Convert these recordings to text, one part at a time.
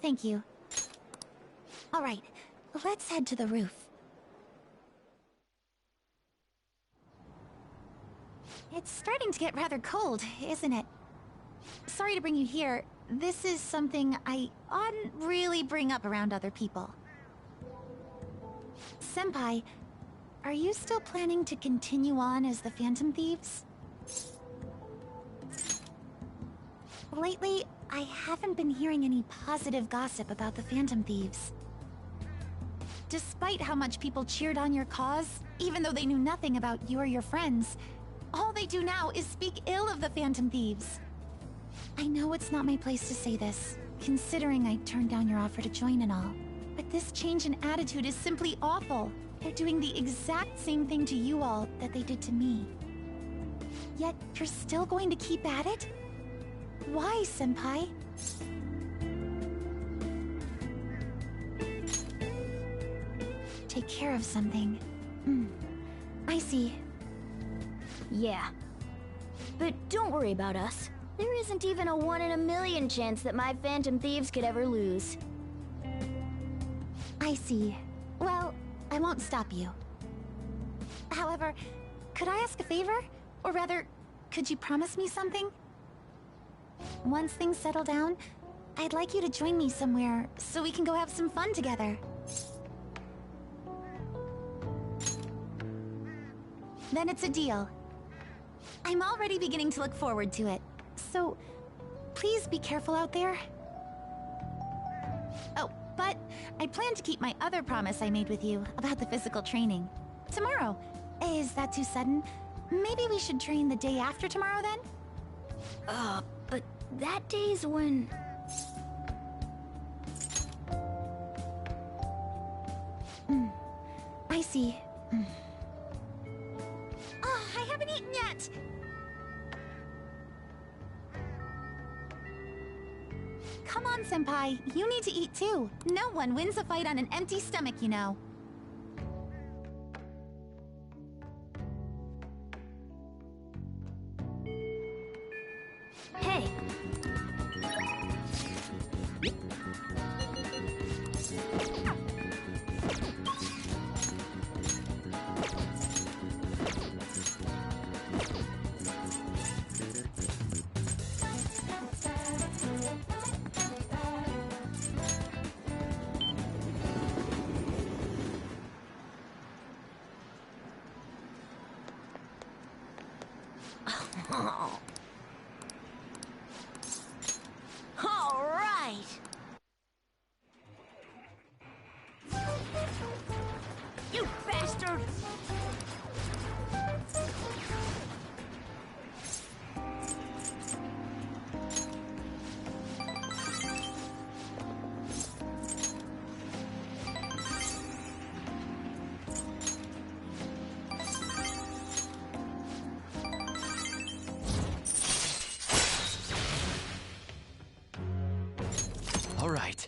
Thank you. Alright, let's head to the roof. It's starting to get rather cold, isn't it? Sorry to bring you here. This is something I oughtn't really bring up around other people. Senpai, are you still planning to continue on as the Phantom Thieves? Lately, I haven't been hearing any positive gossip about the Phantom Thieves. Despite how much people cheered on your cause, even though they knew nothing about you or your friends, all they do now is speak ill of the Phantom Thieves. I know it's not my place to say this, considering I turned down your offer to join and all, but this change in attitude is simply awful. They're doing the exact same thing to you all that they did to me. Yet, you're still going to keep at it? Why, Senpai? Take care of something. I see. Yeah. But don't worry about us. There isn't even a 1 in a million chance that my Phantom Thieves could ever lose. I see. Well, I won't stop you. However, could I ask a favor? Or rather, could you promise me something? Once things settle down, I'd like you to join me somewhere so we can go have some fun together. Then it's a deal. I'm already beginning to look forward to it. So, please be careful out there. Oh, but I plan to keep my other promise I made with you about the physical training. Tomorrow. Is that too sudden? Maybe we should train the day after tomorrow then? But that day's when... I see. Oh, I haven't eaten yet! Come on, Senpai. You need to eat too. No one wins a fight on an empty stomach, you know. Hey! All right! You bastard! All right.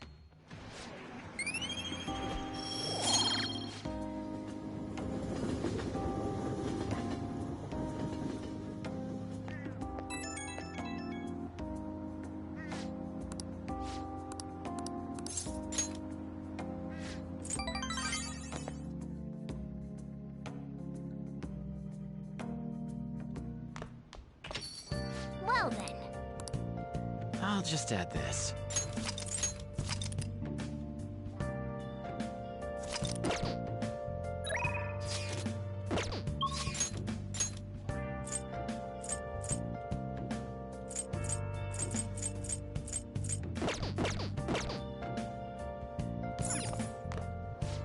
Well then. I'll just add this.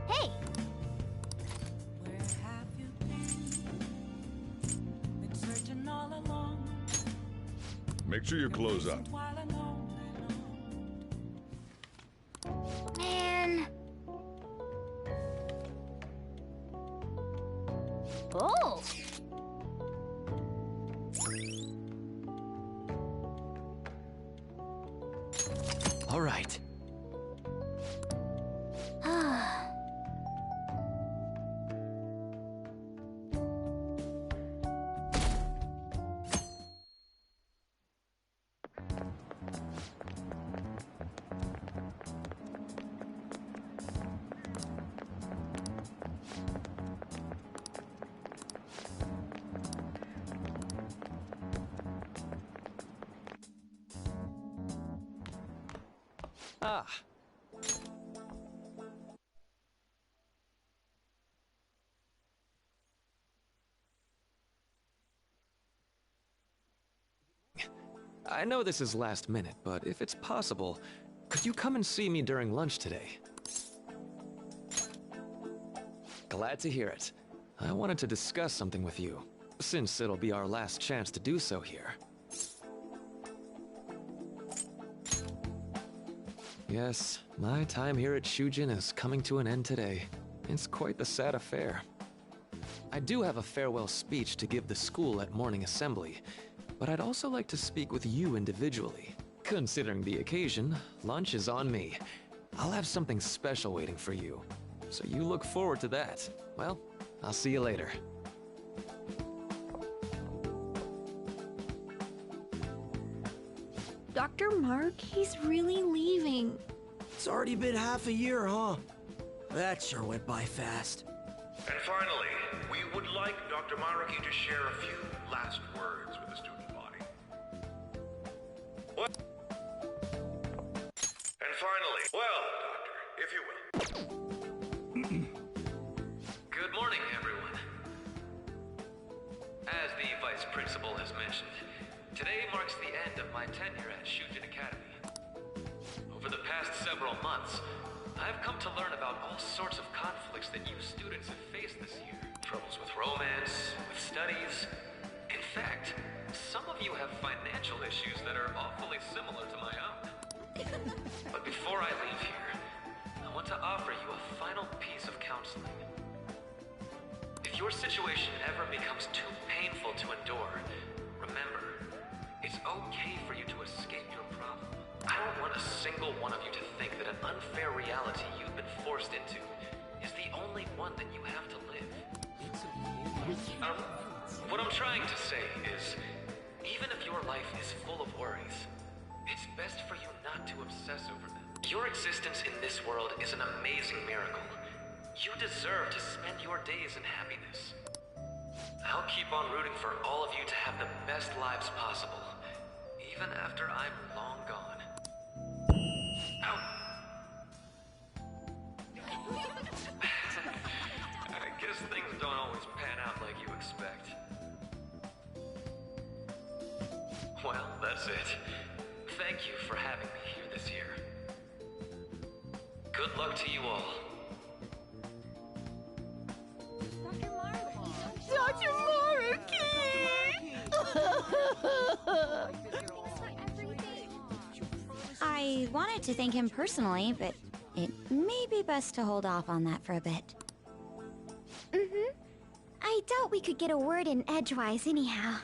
Hey! Where have you been searching all along. Make sure your clothes up. While alone Man. Oh! All right. Ah. I know this is last minute, but if it's possible, could you come and see me during lunch today? Glad to hear it. I wanted to discuss something with you, since it'll be our last chance to do so here. Yes, my time here at Shujin is coming to an end today. It's quite the sad affair. I do have a farewell speech to give the school at morning assembly, but I'd also like to speak with you individually. Considering the occasion, lunch is on me. I'll have something special waiting for you, so you look forward to that. Well, I'll see you later. Dr. Mark, he's really leaving. It's already been half a year, huh? That sure went by fast. And finally, we would like Dr. Maruki to share a few last words with the student body. What? And finally, well, Doctor, if you will. Good morning, everyone. As the Vice Principal has mentioned, today marks the end of my tenure at Shujin Academy. Over the past several months, I've come to learn about all sorts of conflicts that you students have faced this year. Troubles with romance, with studies. In fact, some of you have financial issues that are awfully similar to my own. But before I leave here, I want to offer you a final piece of counseling. If your situation ever becomes too painful to endure, remember, it's okay for you to escape your problem. I don't want a single one of you to think that an unfair reality you've been forced into is the only one that you have to live. What I'm trying to say is, even if your life is full of worries, it's best for you not to obsess over them. Your existence in this world is an amazing miracle. You deserve to spend your days in happiness. I'll keep on rooting for all of you to have the best lives possible, even after I'm long gone. Ow. I guess things don't always pan out like you expect. Well, that's it. Thank you for having me here this year. Good luck to you all. Dr. Maruki! I wanted to thank him personally, but it may be best to hold off on that for a bit. I doubt we could get a word in edgewise anyhow.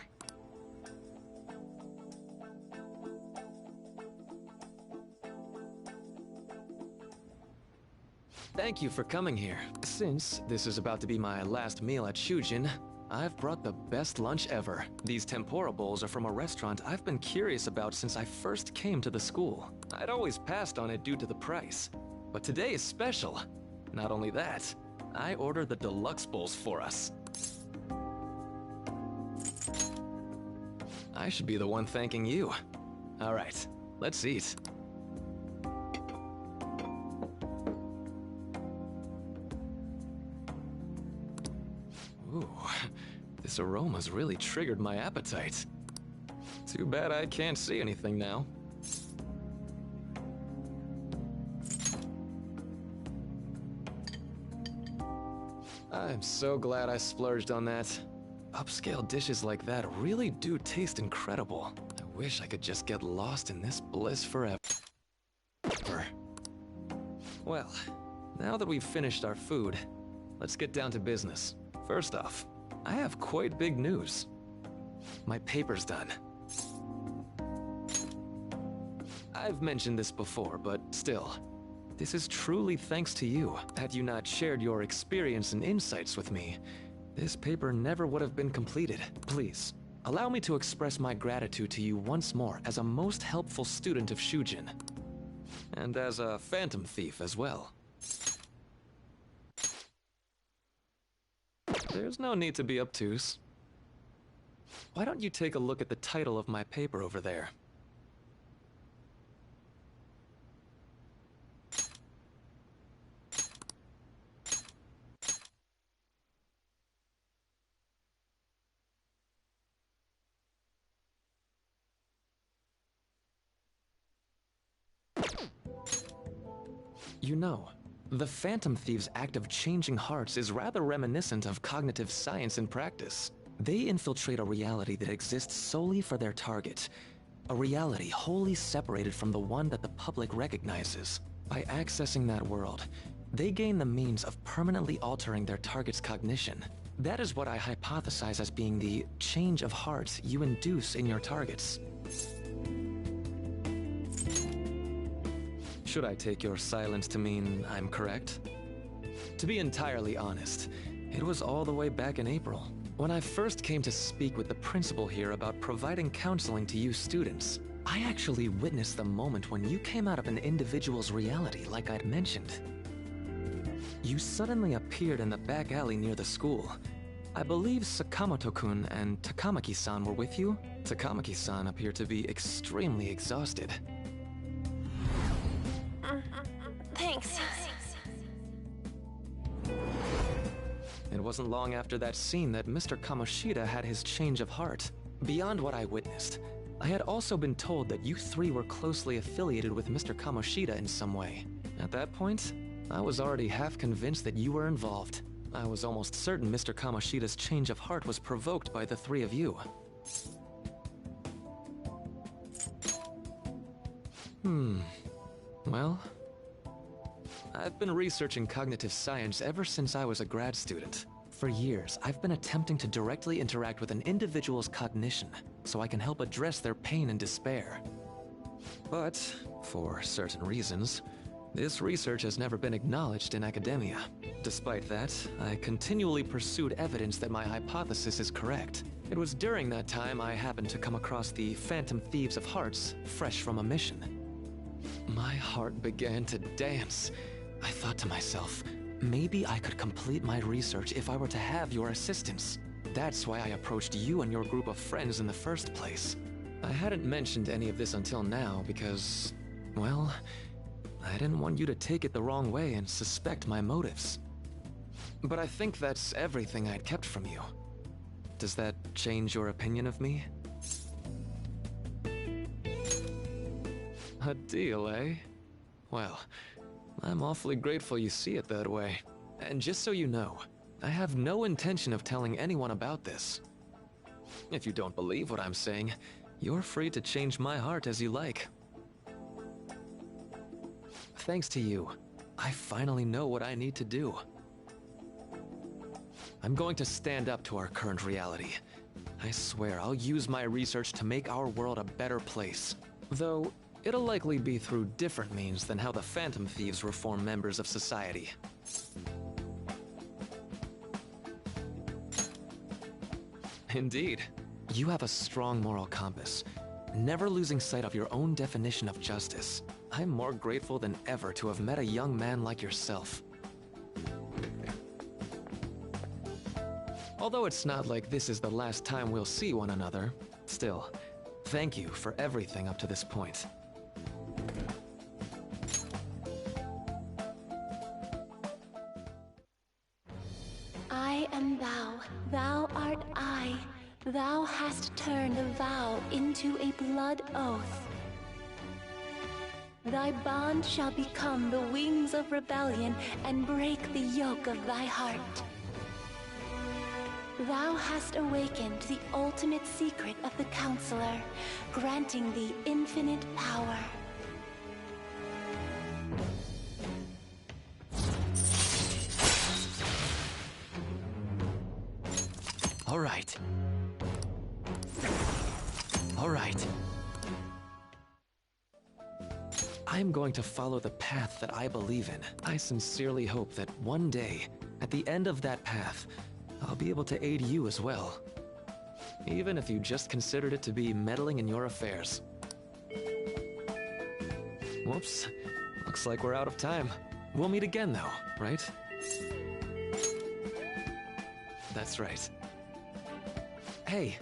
Thank you for coming here. Since this is about to be my last meal at Shujin, I've brought the best lunch ever. These tempura bowls are from a restaurant I've been curious about since I first came to the school. I'd always passed on it due to the price, but today is special. Not only that, I ordered the deluxe bowls for us. I should be the one thanking you. All right, let's eat. Ooh, this aroma's really triggered my appetite. Too bad I can't see anything now. I'm so glad I splurged on that. Upscale dishes like that really do taste incredible. I wish I could just get lost in this bliss forever. Well, now that we've finished our food, let's get down to business. First off, I have quite big news. My paper's done. I've mentioned this before, but still, this is truly thanks to you. Had you not shared your experience and insights with me, this paper never would have been completed. Please, allow me to express my gratitude to you once more as a most helpful student of Shujin. And as a phantom thief as well. There's no need to be obtuse. Why don't you take a look at the title of my paper over there? You know, the Phantom Thieves' act of changing hearts is rather reminiscent of cognitive science in practice. They infiltrate a reality that exists solely for their target. A reality wholly separated from the one that the public recognizes. By accessing that world, they gain the means of permanently altering their target's cognition. That is what I hypothesize as being the change of heart you induce in your targets. Should I take your silence to mean I'm correct? To be entirely honest, it was all the way back in April, when I first came to speak with the principal here about providing counseling to you students. I actually witnessed the moment when you came out of an individual's reality like I'd mentioned. You suddenly appeared in the back alley near the school. I believe Sakamoto-kun and Takamaki-san were with you. Takamaki-san appeared to be extremely exhausted. Thanks. It wasn't long after that scene that Mr. Kamoshida had his change of heart. Beyond what I witnessed, I had also been told that you three were closely affiliated with Mr. Kamoshida in some way. At that point, I was already half convinced that you were involved. I was almost certain Mr. Kamoshida's change of heart was provoked by the three of you. Well, I've been researching cognitive science ever since I was a grad student. For years, I've been attempting to directly interact with an individual's cognition so I can help address their pain and despair. But, for certain reasons, this research has never been acknowledged in academia. Despite that, I continually pursued evidence that my hypothesis is correct. It was during that time I happened to come across the Phantom Thieves of Hearts, fresh from a mission. My heart began to dance. I thought to myself, maybe I could complete my research if I were to have your assistance. That's why I approached you and your group of friends in the first place. I hadn't mentioned any of this until now because, well, I didn't want you to take it the wrong way and suspect my motives. But I think that's everything I'd kept from you. Does that change your opinion of me? A deal, eh? Well, I'm awfully grateful you see it that way. And just so you know, I have no intention of telling anyone about this. If you don't believe what I'm saying, you're free to change my heart as you like. Thanks to you, I finally know what I need to do. I'm going to stand up to our current reality. I swear I'll use my research to make our world a better place. Though, it'll likely be through different means than how the Phantom Thieves reform members of society. Indeed. You have a strong moral compass, never losing sight of your own definition of justice. I'm more grateful than ever to have met a young man like yourself. Although it's not like this is the last time we'll see one another, still, thank you for everything up to this point. I am thou, thou art I. Thou hast turned a vow into a blood oath. Thy bond shall become the wings of rebellion and break the yoke of thy heart. Thou hast awakened the ultimate secret of the Counselor, granting thee infinite power. All right. All right. I'm going to follow the path that I believe in. I sincerely hope that one day, at the end of that path, I'll be able to aid you as well. Even if you just considered it to be meddling in your affairs. Whoops. Looks like we're out of time. We'll meet again though, right? That's right. Hey.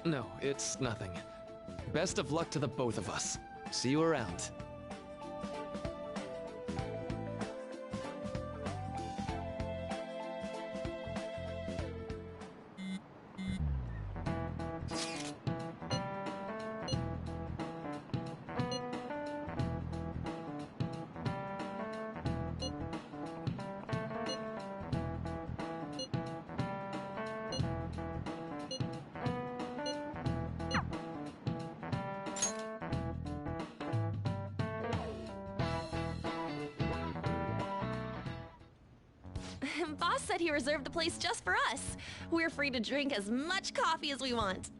No, it's nothing. Best of luck to the both of us. See you around. Boss said he reserved the place just for us. We're free to drink as much coffee as we want.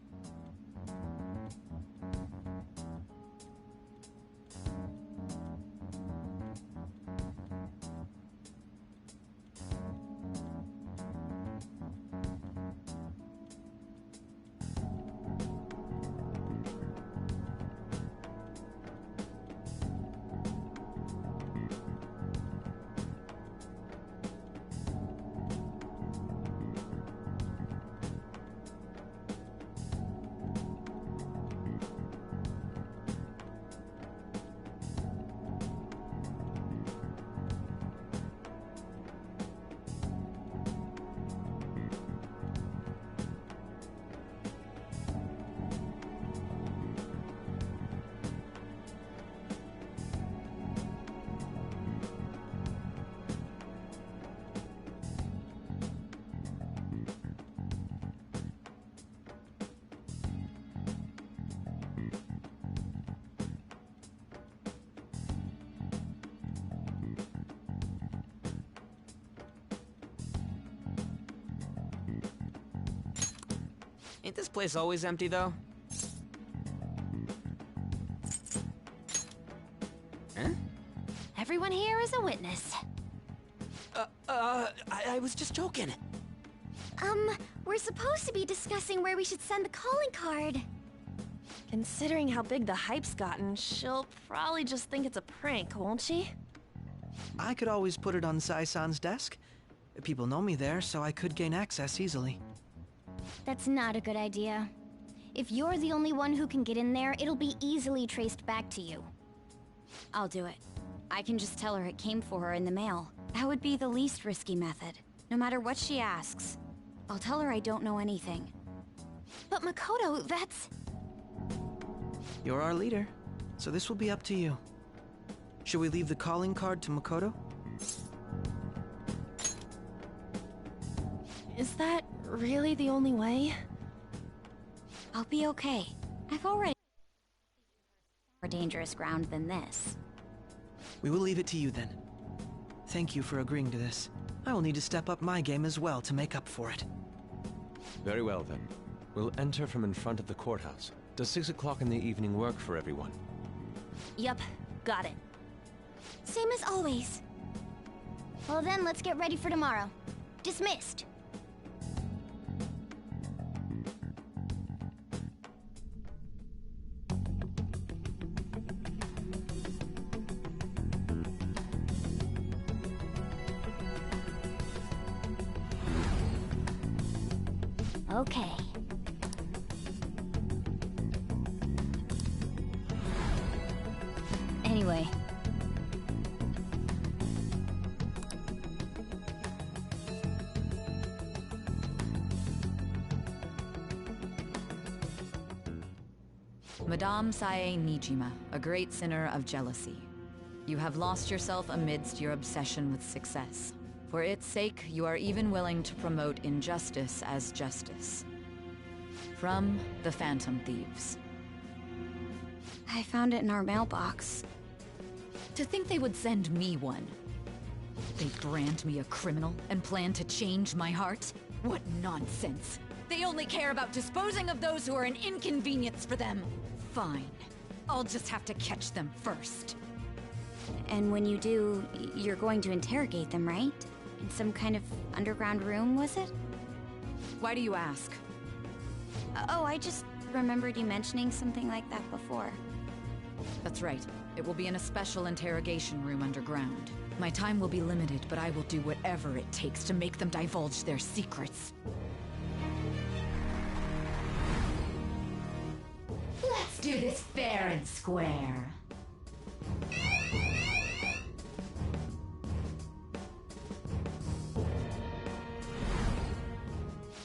Ain't this place always empty, though? Huh? Everyone here is a witness. I was just joking. We're supposed to be discussing where we should send the calling card. Considering how big the hype's gotten, she'll probably just think it's a prank, won't she? I could always put it on Sai-san's desk. People know me there, so I could gain access easily. That's not a good idea. If you're the only one who can get in there, it'll be easily traced back to you. I'll do it. I can just tell her it came for her in the mail. That would be the least risky method. No matter what she asks, I'll tell her I don't know anything. But Makoto, that's... You're our leader, so this will be up to you. Should we leave the calling card to Makoto? Is that really the only way? I'll be okay. I've already more dangerous ground than this. We will leave it to you then. Thank you for agreeing to this. I will need to step up my game as well to make up for it. Very well then. We'll enter from in front of the courthouse. Does 6 o'clock in the evening work for everyone? Yup, got it. Same as always. Well then, let's get ready for tomorrow. Dismissed. Okay. Anyway. Madame Sae Niijima, a great sinner of jealousy. You have lost yourself amidst your obsession with success. For its sake, you are even willing to promote injustice as justice. From the Phantom Thieves. I found it in our mailbox. To think they would send me one. They brand me a criminal and plan to change my heart? What nonsense! They only care about disposing of those who are an inconvenience for them. Fine. I'll just have to catch them first. And when you do, you're going to interrogate them, right? In some kind of underground room, was it? Why do you ask? Oh, I just remembered you mentioning something like that before. That's right. It will be in a special interrogation room underground. My time will be limited, but I will do whatever it takes to make them divulge their secrets. Let's do this fair and square.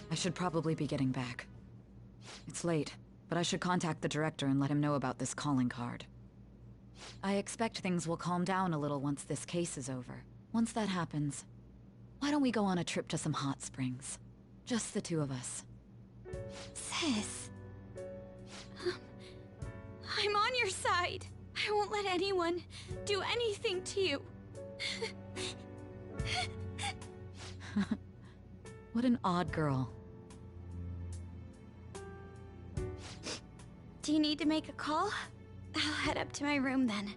I should probably be getting back. It's late, but I should contact the director and let him know about this calling card. I expect things will calm down a little once this case is over. Once that happens, why don't we go on a trip to some hot springs? Just the two of us. Sis. I'm on your side. I won't let anyone do anything to you. What an odd girl. Do you need to make a call? I'll head up to my room then.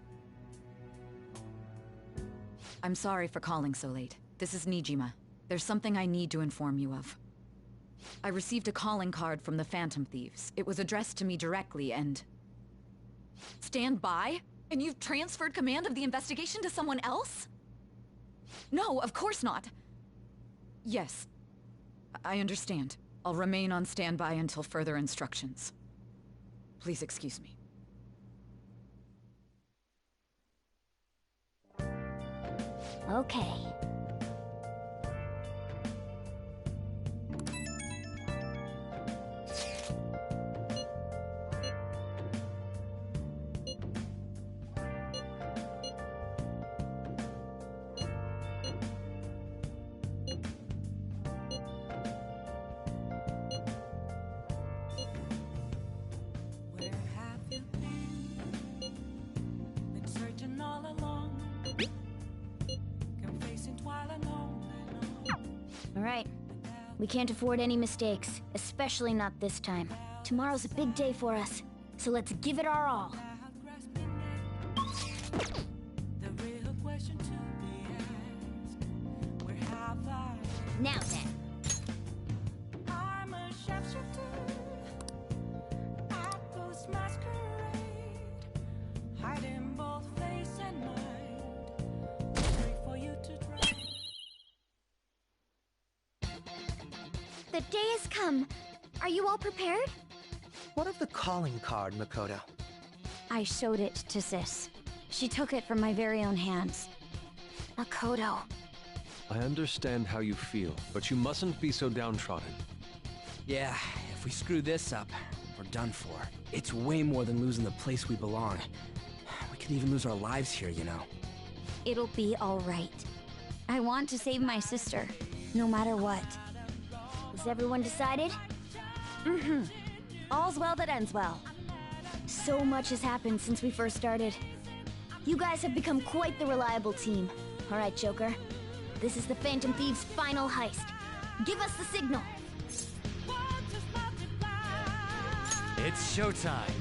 I'm sorry for calling so late. This is Niijima. There's something I need to inform you of. I received a calling card from the Phantom Thieves. It was addressed to me directly and... Stand by? And you've transferred command of the investigation to someone else? No, of course not. Yes. I understand. I'll remain on standby until further instructions. Please excuse me. Okay. Where have you been? Been searching all along. Confessing twilight on and on. All right. We can't afford any mistakes, especially not this time. Tomorrow's a big day for us, so let's give it our all. The real question to be asked. Where have I? Now then. I'm a sharpshooter at Ghost Masquerade, hiding both face and mind, waiting for you to try. The day has come. Are you all prepared? What of the calling card, Makoto? I showed it to Sis. She took it from my very own hands. Makoto. I understand how you feel, but you mustn't be so downtrodden. Yeah, if we screw this up, we're done for. It's way more than losing the place we belong. We could even lose our lives here, you know. It'll be all right. I want to save my sister, no matter what. Is everyone decided? Mm-hmm. All's well that ends well. So much has happened since we first started. You guys have become quite the reliable team. All right, Joker. This is the Phantom Thieves' final heist. Give us the signal. It's showtime.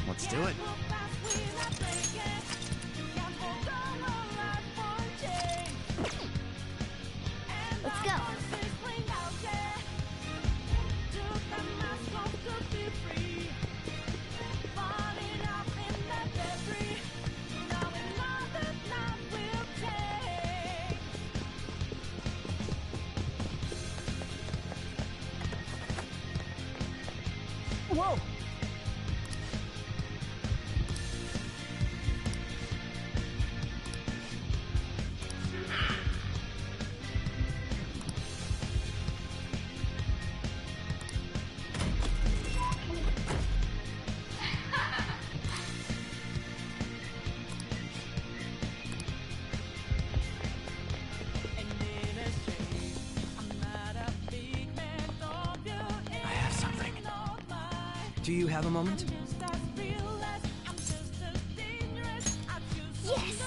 Let's do it. Let's go. Whoa! I have something. Do you have a moment? Yes!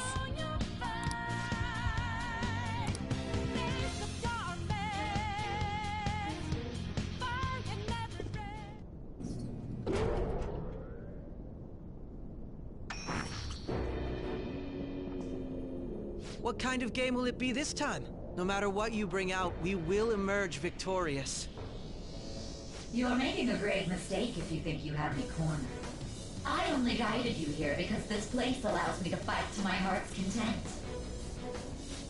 What kind of game will it be this time? No matter what you bring out, we will emerge victorious. You're making a grave mistake if you think you have me cornered. I only guided you here because this place allows me to fight to my heart's content.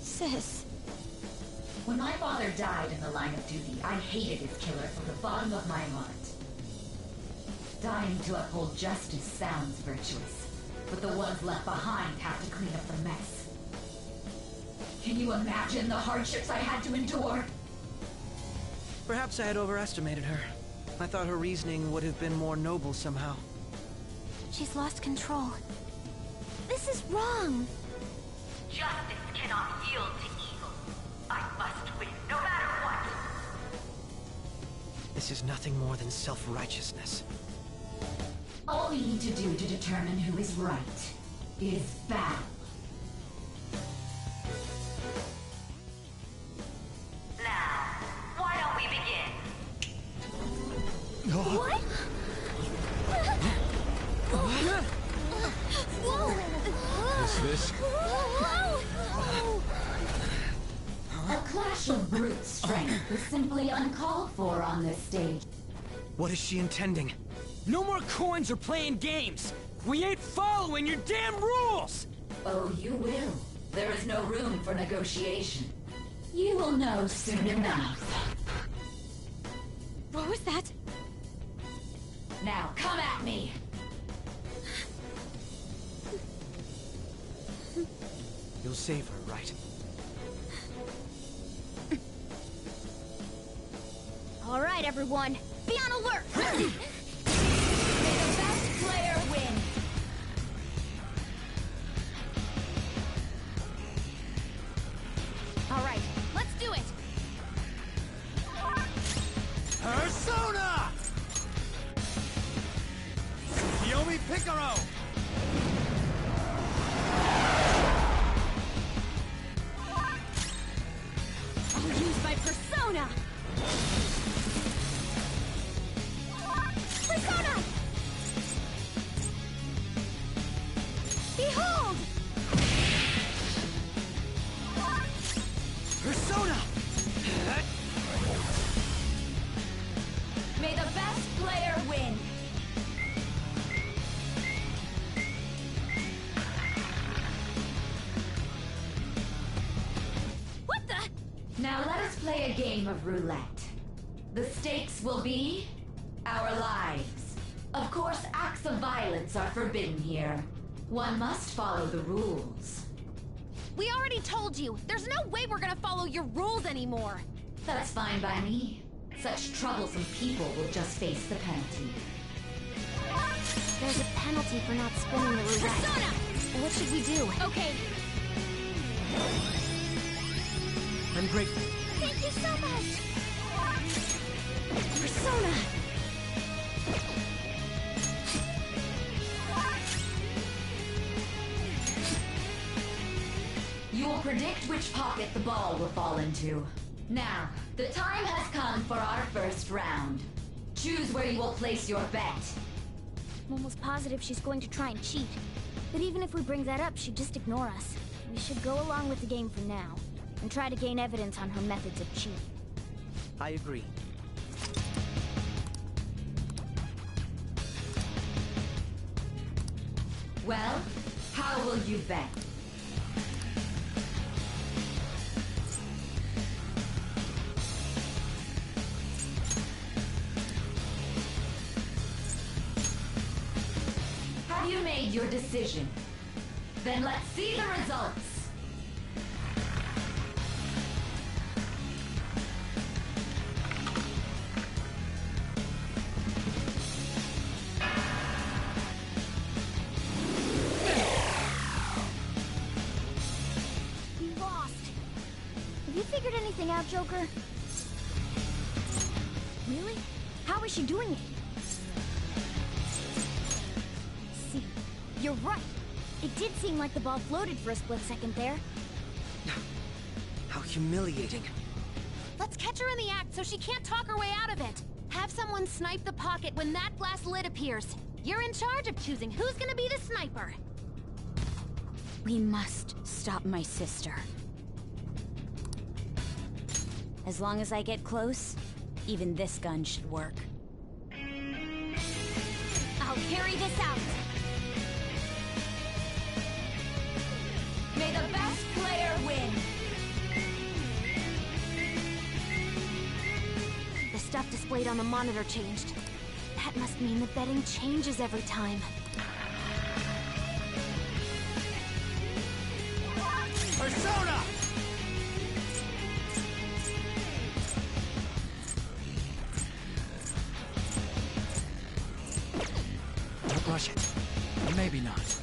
Sis, When my father died in the line of duty, I hated his killer from the bottom of my heart. Dying to uphold justice sounds virtuous, but the ones left behind have to clean up the mess. Can you imagine the hardships I had to endure? Perhaps I had overestimated her. I thought her reasoning would have been more noble somehow. She's lost control. This is wrong. Justice cannot yield to evil. I must win, no matter what. This is nothing more than self-righteousness. All we need to do to determine who is right is battle. Now, why don't we begin? What? This? A clash of brute strength is simply uncalled for on this stage. What is she intending? No more coins or playing games! We ain't following your damn rules! Oh, you will. There is no room for negotiation. You will know soon enough. What was that? Now, come at me! You'll save her, right? All right, everyone. Be on alert! May the best player win! All right, let's do it! Persona! Yomi Picaro! I'll use my persona! Persona! Behold! Persona! May the best player win! What the? Now let us play a game of roulette. The stakes will be our lives. Of course, acts of violence are forbidden here. One must follow the rules. We already told you. There's no way we're gonna follow your rules anymore. That's fine by me. Such troublesome people will just face the penalty. There's a penalty for not spinning the roulette. Persona! What should we do? Okay. I'm grateful. Thank you so much! Persona! You will predict which pocket the ball will fall into. Now, the time has come for our first round. Choose where you will place your bet. I'm almost positive she's going to try and cheat. But even if we bring that up, she'd just ignore us. We should go along with the game for now, and try to gain evidence on her methods of cheating. I agree. Well, how will you bet? Have you made your decision? Then let's see the results. We lost. Have you figured anything out, Joker? Really? How is she doing it? See, you're right. It did seem like the ball floated for a split second there. How humiliating. Let's catch her in the act so she can't talk her way out of it. Have someone snipe the pocket when that glass lid appears. You're in charge of choosing who's gonna be the sniper. We must stop my sister. As long as I get close, even this gun should work. I'll carry this out. May the best player win. display on the monitor changed. That must mean the betting changes every time. Persona! Don't rush it. Or maybe not.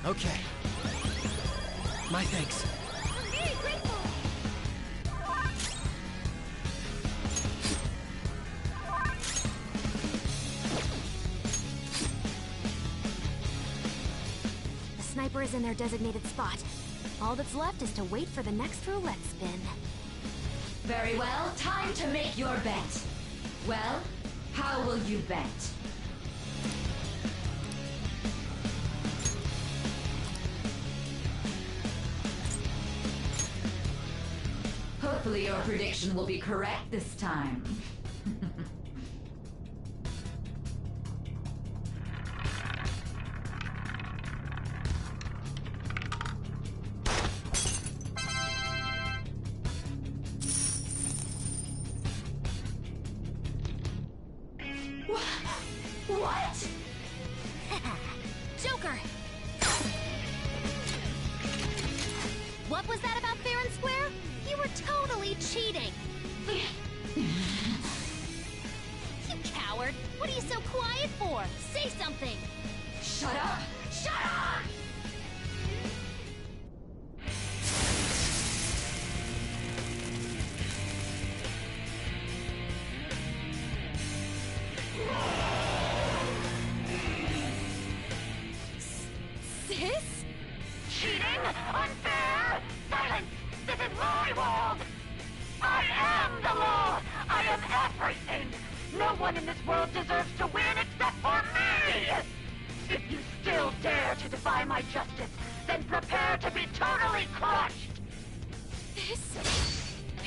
Okay. My thanks. I'm very grateful. The sniper is in their designated spot. All that's left is to wait for the next roulette spin. Very well, time to make your bet. Well, how will you bet? Hopefully your prediction will be correct this time. What? Joker! What was that about fair and square? You were totally cheating! You coward! What are you so quiet for? Say something! Shut up! Shut up! Sis? Cheating? Unfair? Silence! This is my world! I am the law! I am everything! No one in this world deserves to win except for me! If you still dare to defy my justice, then prepare to be totally crushed! This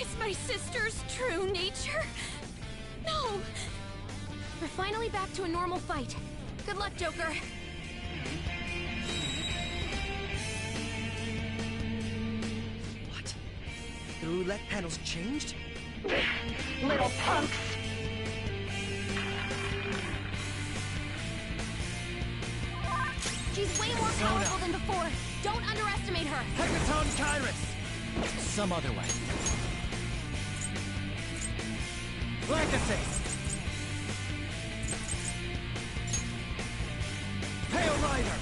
is my sister's true nature? No! We're finally back to a normal fight. Good luck, Joker. What? The roulette panel's changed? Little punks! She's way more powerful than before. Don't underestimate her. Hecaton Kyrus! Some other way. Legacy! Pale Rider!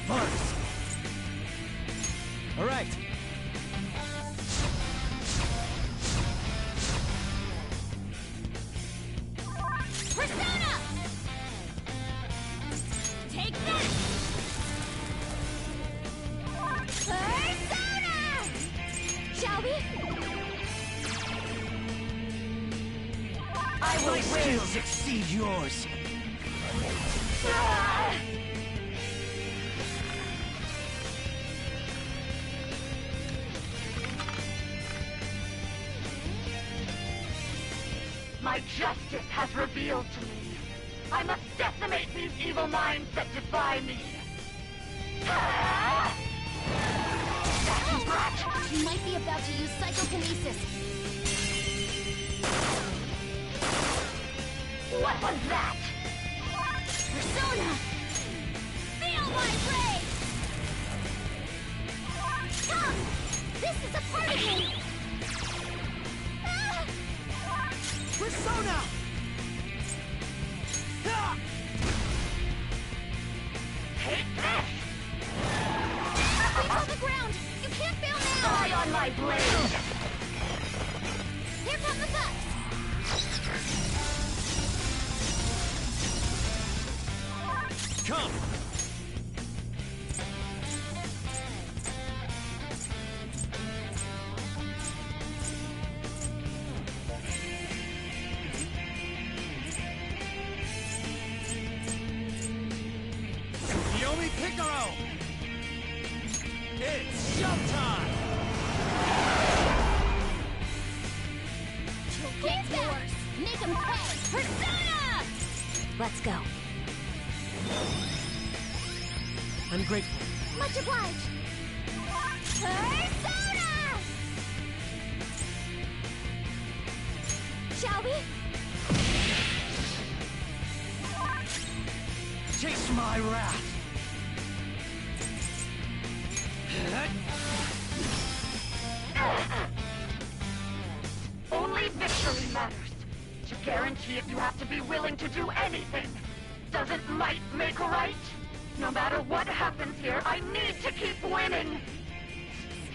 Mars! All right. Persona! Take that! Persona! Shall we? I will skills exceed yours. My justice has revealed to me. I must decimate these evil minds that defy me. That brat! She might be about to use psychokinesis. What was that? Persona! Feel my rage! Come! This is a part of me! Ah! Persona! Ah! Take this! Leave on the ground! You can't fail now! Die on my blade! Here come the bucks! Come! Yomi Picaro! It's showtime! King's yours! Make him pay! Persona! Let's go. I'm grateful. Much obliged. Persona! Shall we? Chase my wrath. Only victory matters. To guarantee it, you have to be willing to do anything. Doesn't might make right? No matter what happens here, I need to keep winning.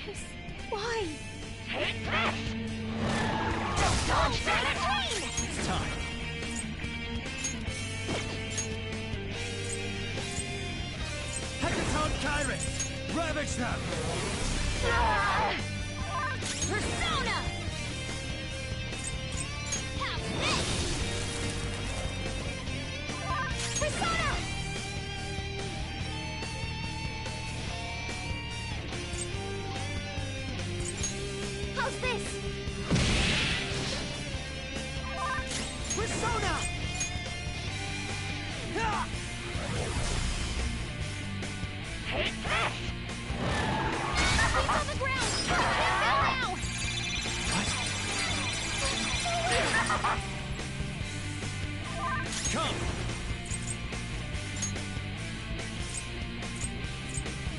Sis, why? Take this! Don't dodge that! It's time. Hecaton Kyrus! Ravage them! Persona! Have this! Persona! How's this? Persona! Take this! He's on the ground! Now! Come!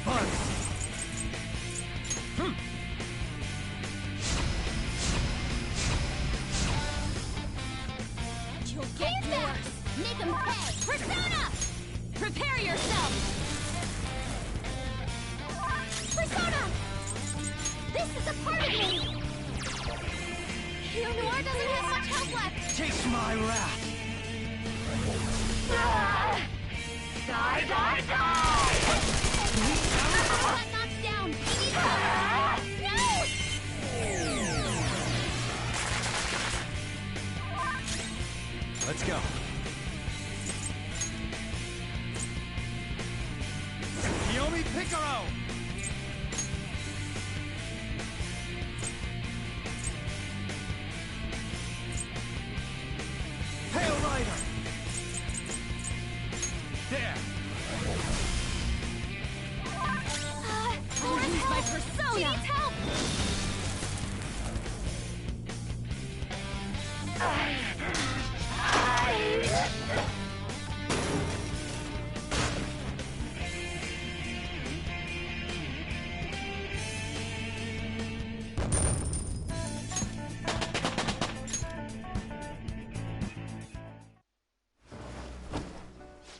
Buzz! You'll get yours! Make him pay! Persona! Prepare yourself! Persona! This is a part of me! Noir doesn't have much health left! Chase my wrath! Die, die, die! Got knocked down! He needs help! No! Let's go. Kiyomi Picaro! Hail Rider! There! I'll use my persona! She needs help!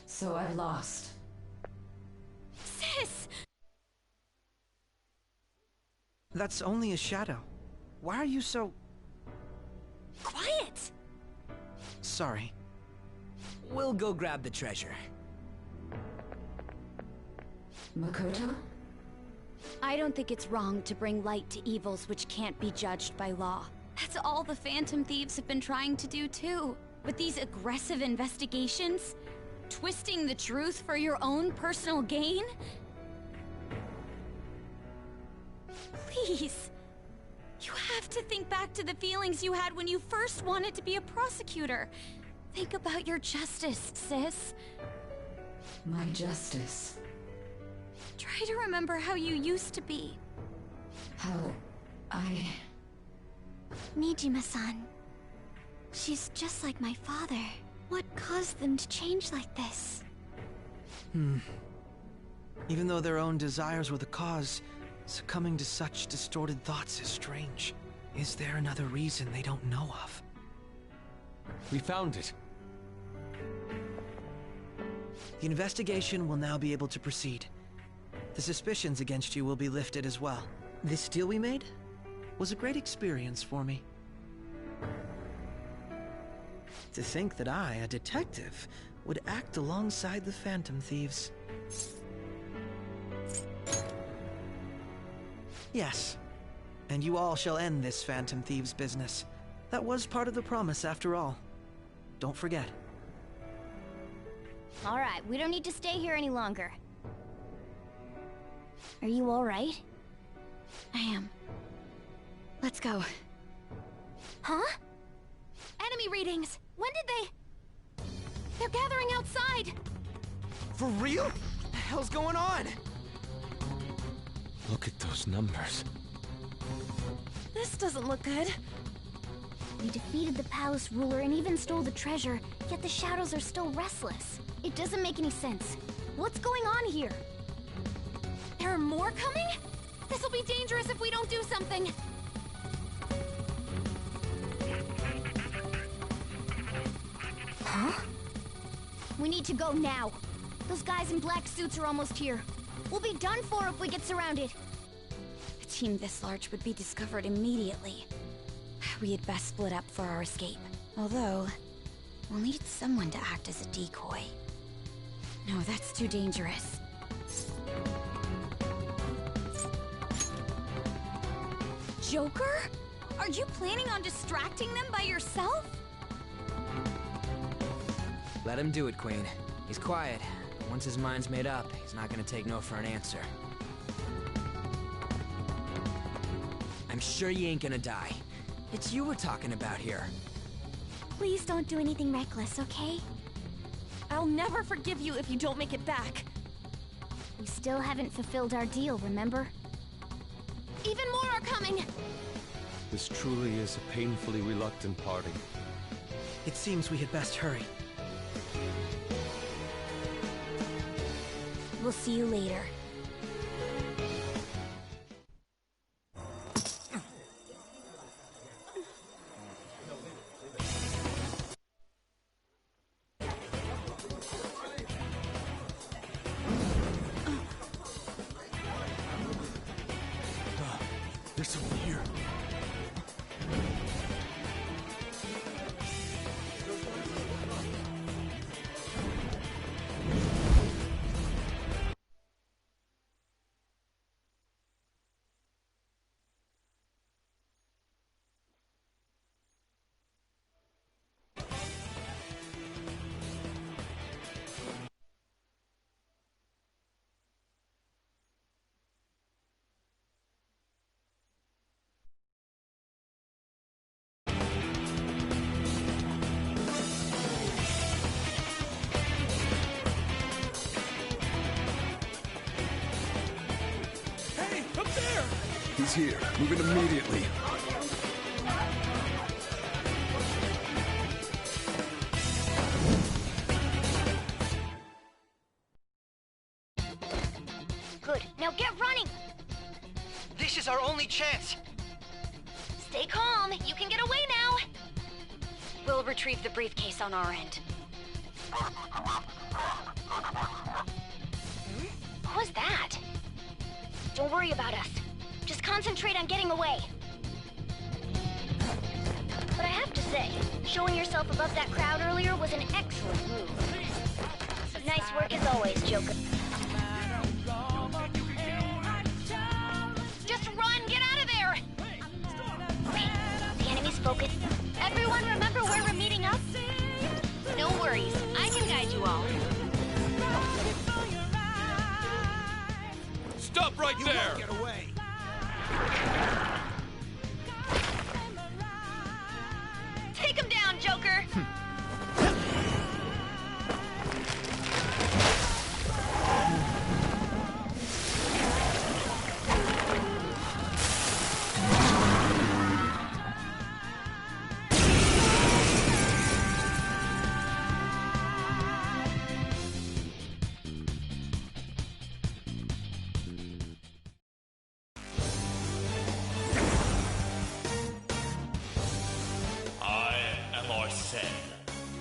So I've lost. Sis! That's only a shadow. Why are you so... Quiet! Sorry. We'll go grab the treasure. Makoto? I don't think it's wrong to bring light to evils which can't be judged by law. That's all the Phantom Thieves have been trying to do too. With these aggressive investigations, twisting the truth for your own personal gain? Please. You have to think back to the feelings you had when you first wanted to be a prosecutor. Think about your justice, sis. My justice. Try to remember how you used to be. How I... Niijima-san. She's just like my father. What caused them to change like this? Even though their own desires were the cause, succumbing to such distorted thoughts is strange. Is there another reason they don't know of? We found it. The investigation will now be able to proceed. The suspicions against you will be lifted as well. This deal we made was a great experience for me. To think that I, a detective, would act alongside the Phantom Thieves. Yes, and you all shall end this Phantom Thieves business. That was part of the promise after all. Don't forget. Alright, we don't need to stay here any longer. Are you alright? I am. Let's go. Huh? Enemy readings! When did they... They're gathering outside! For real? hell's going on? Look at those numbers. This doesn't look good. We defeated the palace ruler and even stole the treasure, yet the shadows are still restless. It doesn't make any sense. What's going on here? There are more coming? This'll be dangerous if we don't do something. Huh? We need to go now. Those guys in black suits are almost here. We'll be done for if we get surrounded. A team this large would be discovered immediately. We had best split up for our escape. Although, we'll need someone to act as a decoy. No, that's too dangerous. Joker? Are you planning on distracting them by yourself? Let him do it, Queen. He's quiet. Once his mind's made up, he's not gonna take no for an answer. I'm sure you ain't gonna die. It's you we're talking about here. Please don't do anything reckless, okay? I'll never forgive you if you don't make it back. We still haven't fulfilled our deal, remember? Even more are coming! This truly is a painfully reluctant party. It seems we had best hurry. We'll see you later. There's someone here. He's here. Move it immediately. Good. Now get running! This is our only chance! Stay calm. You can get away now. We'll retrieve the briefcase on our end. What was that? Don't worry about us. Just concentrate on getting away. But I have to say, showing yourself above that crowd earlier was an excellent move. Nice work as always, Joker. Just run! Get out of there! Wait, the enemy's focused. Everyone remember where we're meeting up? No worries, I can guide you all. Stop right there! You won't get away! Take him down, Joker!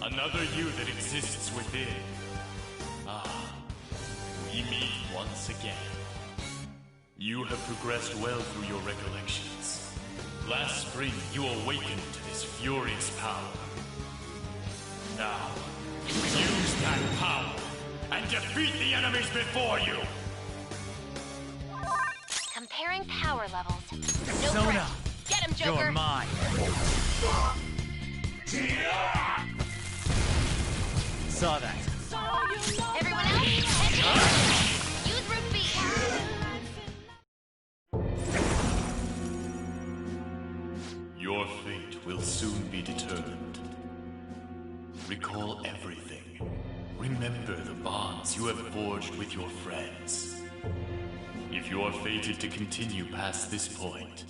Another you that exists within. Ah, we meet once again. You have progressed well through your recollections. Last spring, you awakened to this furious power. Now, use that power and defeat the enemies before you! Comparing power levels. No Sona, threat. Get him, Joker! you're mine. Saw that. Everyone else, head to use Root B. Your fate will soon be determined. Recall everything. remember the bonds you have forged with your friends. If you are fated to continue past this point,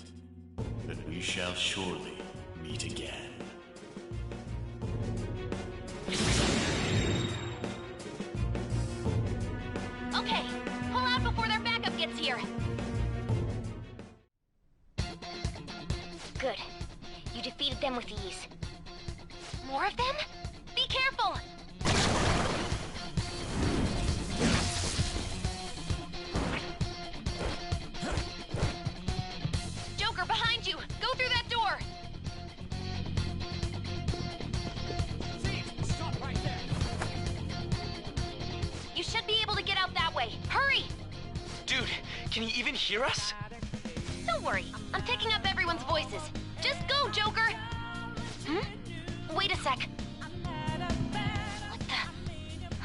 then we shall surely meet again. Okay, pull out before their backup gets here. Good. You defeated them with ease. More of them? Be careful! Joker, behind you! Go through that door! Stop right there! You should be able to get out that way. Hurry! Dude, can he even hear us? Don't worry, I'm picking up everyone's voices. Just go, Joker! Wait a sec. What the?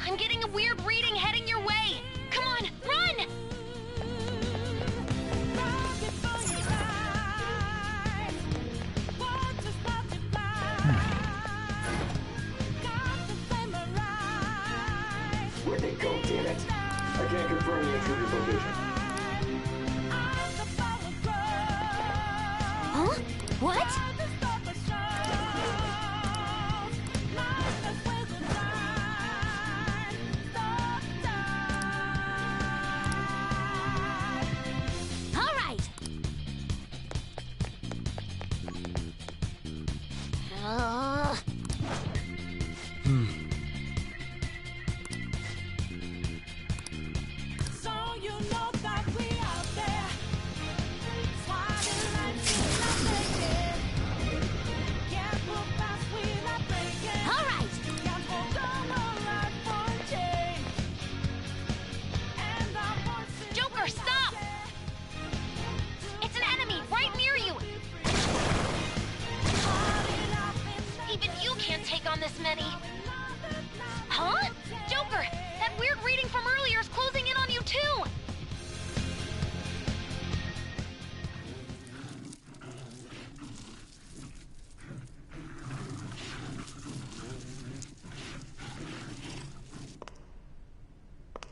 I'm getting a weird reading heading your way! Come on, run! Where'd they go, damn it? I can't confirm the intruder's location. Huh? What? All right. So you know that we out there. Swatting like we're not naked. Can't move fast, we're not breaking. All right. Can't hold on our life for a change. And our voices Joker, stop! It's an enemy right near you! Even you can't take on this many. Huh? Joker, that weird reading from earlier is closing in on you too!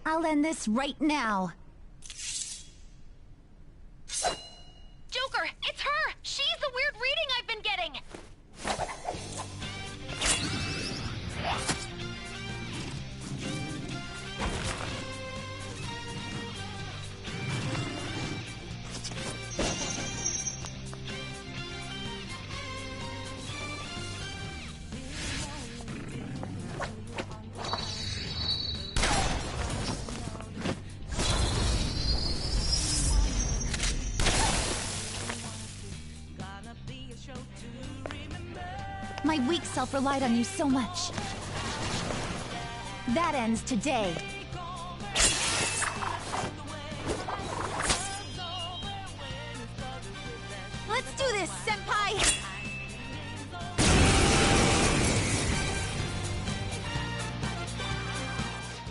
I'll end this right now. Joker, it's her! She's the weird reading I've been getting! My weak self relied on you so much. That ends today. Let's do this, Senpai!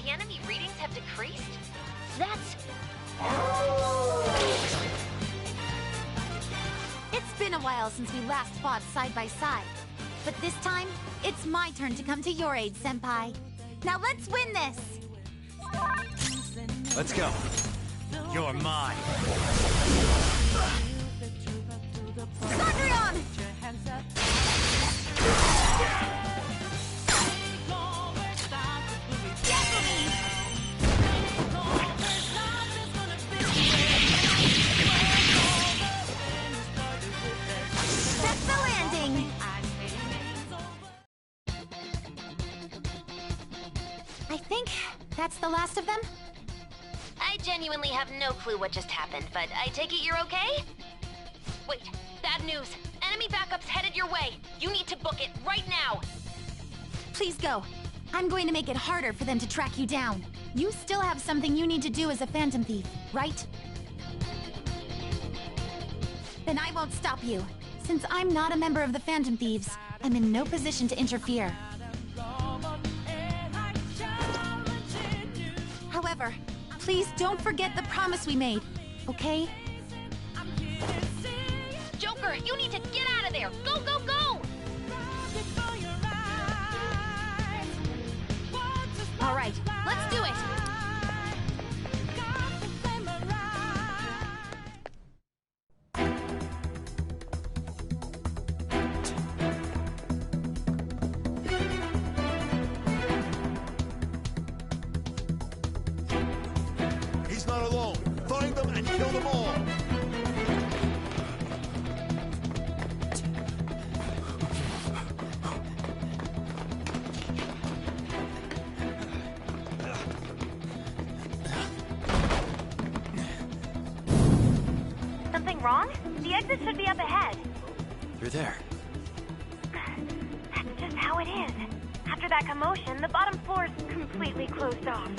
The enemy readings have decreased? That's... It's been a while since we last fought side by side. But this time, it's my turn to come to your aid, Senpai. Now let's win this! Let's go. You're mine. Cendrillon! That's the landing! I think that's the last of them? I genuinely have no clue what just happened, but I take it you're okay? Wait, bad news. Enemy backup's headed your way. You need to book it right now. Please go. I'm going to make it harder for them to track you down. You still have something you need to do as a Phantom Thief, right? Then I won't stop you. Since I'm not a member of the Phantom Thieves, I'm in no position to interfere. However, please don't forget the promise we made, okay? Joker, you need to get out of there! Go, go, go! All right. right, let's do it! He's not alone. Find them and kill them all. Something wrong? The exit should be up ahead. You're there. That's just how it is. After that commotion, the bottom floor's completely closed off.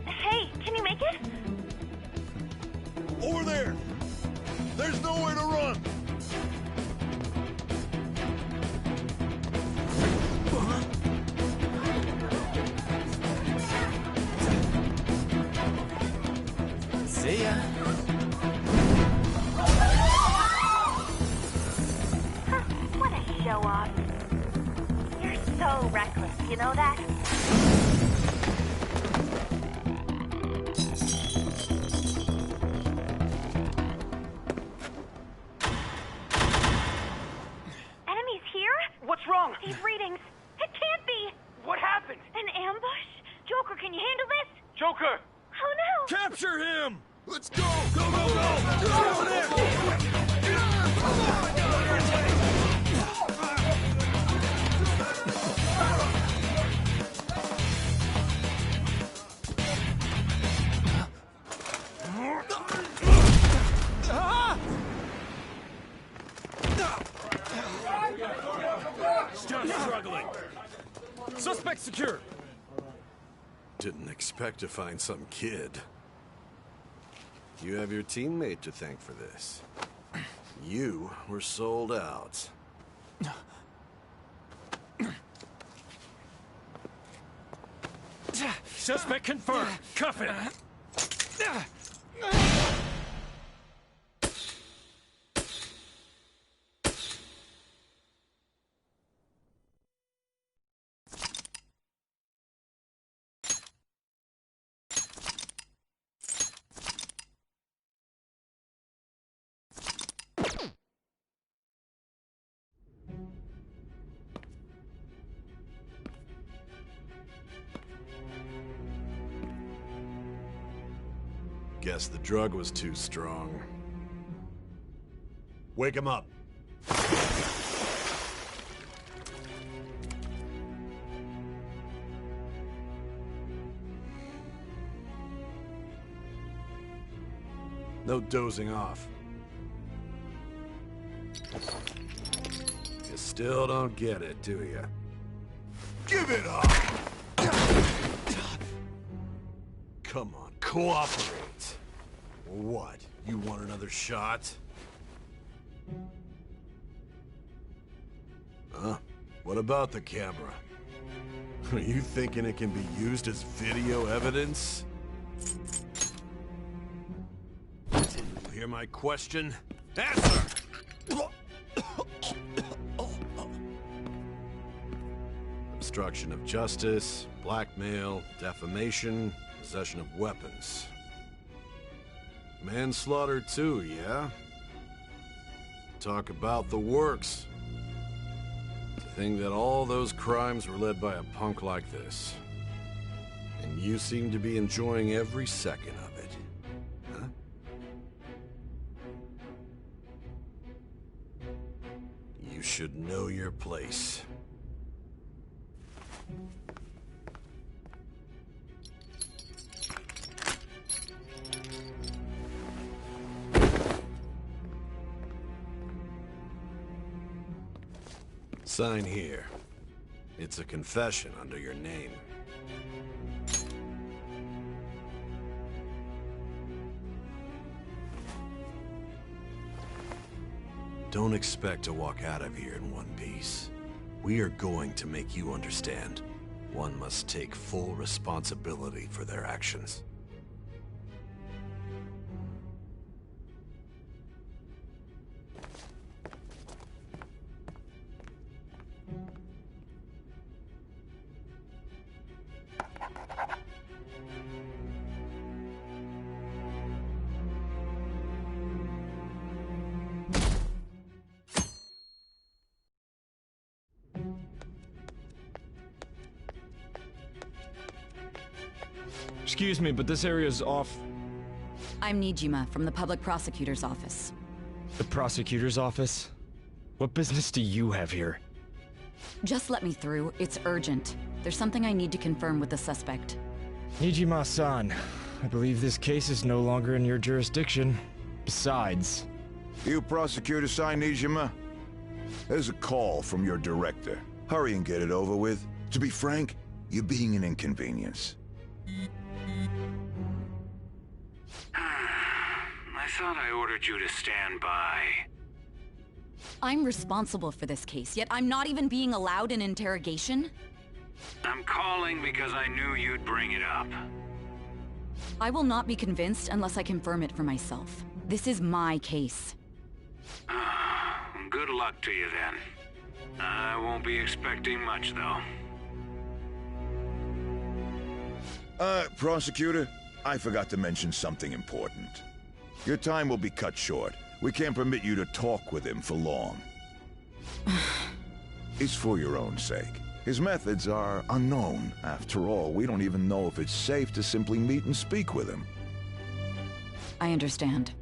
Hey, can you make it? Over there! There's nowhere to run! See ya. What a show off. You're so reckless, you know that? Enemies here? What's wrong? These readings. It can't be. What happened? An ambush? Joker, can you handle this? Joker! Oh no! Capture him! Let's go! Go, go, go! Get over there! Still struggling. Suspect secure. Didn't expect to find some kid. You have your teammate to thank for this. You were sold out. Suspect confirmed. Cuff it. Guess the drug was too strong. Wake him up. No dozing off. You still don't get it, do you? Give it up! Come on, cooperate. What? You want another shot? Huh? What about the camera? Are you thinking it can be used as video evidence? Did you hear my question? Answer! Obstruction of justice, blackmail, defamation, possession of weapons. Manslaughter too, yeah? Talk about the works. To think that all those crimes were led by a punk like this. And you seem to be enjoying every second of it. Huh? You should know your place. Sign here. It's a confession under your name. Don't expect to walk out of here in one piece. We are going to make you understand. One must take full responsibility for their actions. Excuse me, but this area's off... I'm Niijima from the Public Prosecutor's Office. The prosecutor's office? What business do you have here? Just let me through. It's urgent. There's something I need to confirm with the suspect. Niijima-san, I believe this case is no longer in your jurisdiction. Besides... You prosecutor, Sai Niijima? There's a call from your director. Hurry and get it over with. To be frank, you're being an inconvenience. I thought I ordered you to stand by. I'm responsible for this case, yet I'm not even being allowed an interrogation? I'm calling because I knew you'd bring it up. I will not be convinced unless I confirm it for myself. This is my case. Good luck to you then. I won't be expecting much, though. Prosecutor, I forgot to mention something important. Your time will be cut short. We can't permit you to talk with him for long. It's for your own sake. His methods are unknown. After all, we don't even know if it's safe to simply meet and speak with him. I understand.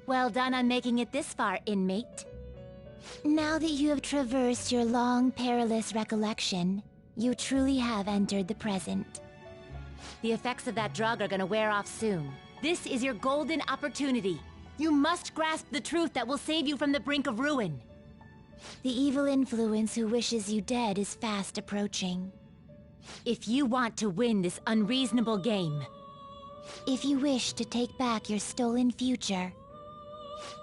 Well done on making it this far, inmate. Now that you have traversed your long, perilous recollection, you truly have entered the present. The effects of that drug are gonna wear off soon. This is your golden opportunity. You must grasp the truth that will save you from the brink of ruin. The evil influence who wishes you dead is fast approaching. If you want to win this unreasonable game, if you wish to take back your stolen future,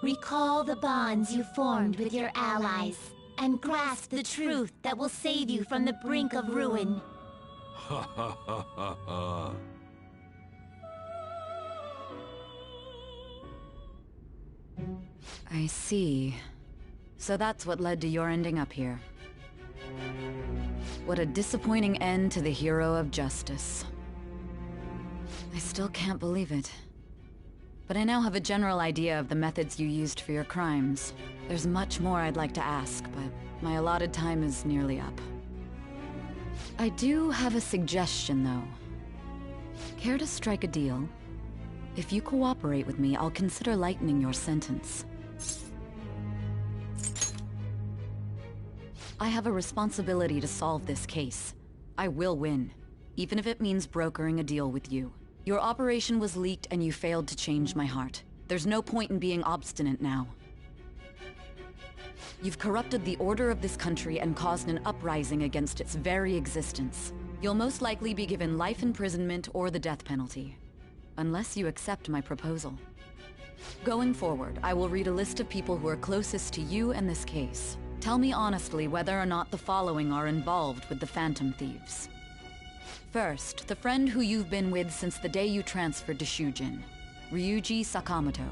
recall the bonds you formed with your allies, and grasp the truth that will save you from the brink of ruin. Ha ha ha ha ha. I see. So that's what led to your ending up here. What a disappointing end to the hero of justice. I still can't believe it. But I now have a general idea of the methods you used for your crimes. There's much more I'd like to ask, but my allotted time is nearly up. I do have a suggestion, though. Care to strike a deal? If you cooperate with me, I'll consider lightening your sentence. I have a responsibility to solve this case. I will win, even if it means brokering a deal with you. Your operation was leaked and you failed to change my heart. There's no point in being obstinate now. You've corrupted the order of this country and caused an uprising against its very existence. You'll most likely be given life imprisonment or the death penalty. Unless you accept my proposal. Going forward, I will read a list of people who are closest to you and this case. Tell me honestly whether or not the following are involved with the Phantom Thieves. First, the friend who you've been with since the day you transferred to Shujin, Ryuji Sakamoto.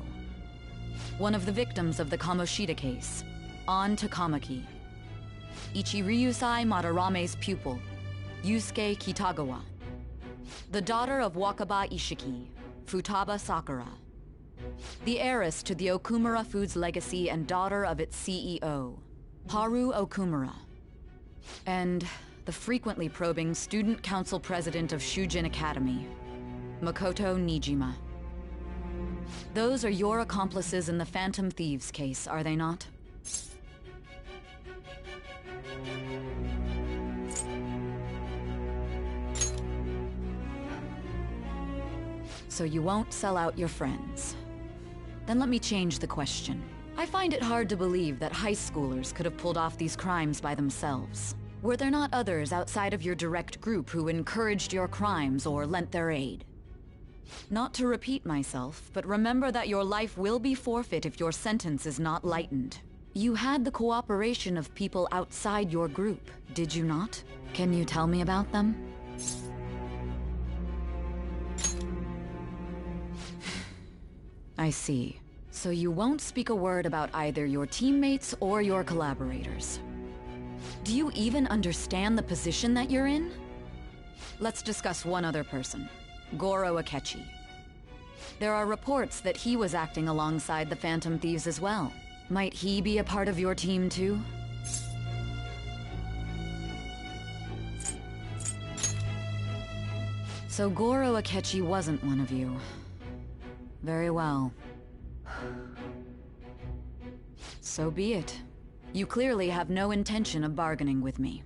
One of the victims of the Kamoshida case, An Takamaki. Ichiryusai Madarame's pupil, Yusuke Kitagawa. The daughter of Wakaba Ishiki, Futaba Sakura. The heiress to the Okumura Foods legacy and daughter of its CEO, Haru Okumura. And the frequently probing student council president of Shujin Academy, Makoto Niijima. Those are your accomplices in the Phantom Thieves case, are they not? So you won't sell out your friends. Then let me change the question. I find it hard to believe that high schoolers could have pulled off these crimes by themselves. Were there not others outside of your direct group who encouraged your crimes or lent their aid? Not to repeat myself, but remember that your life will be forfeit if your sentence is not lightened. You had the cooperation of people outside your group, did you not? Can you tell me about them? I see. So you won't speak a word about either your teammates or your collaborators. Do you even understand the position that you're in? Let's discuss one other person, Goro Akechi. There are reports that he was acting alongside the Phantom Thieves as well. Might he be a part of your team too? So Goro Akechi wasn't one of you. Very well. So be it. You clearly have no intention of bargaining with me.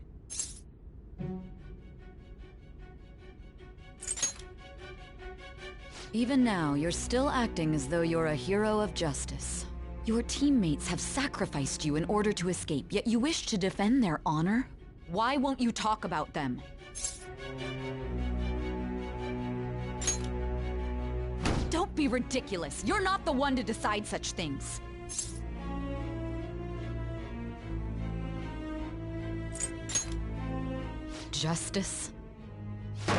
Even now, you're still acting as though you're a hero of justice. Your teammates have sacrificed you in order to escape, yet you wish to defend their honor? Why won't you talk about them? Don't be ridiculous. You're not the one to decide such things. Justice?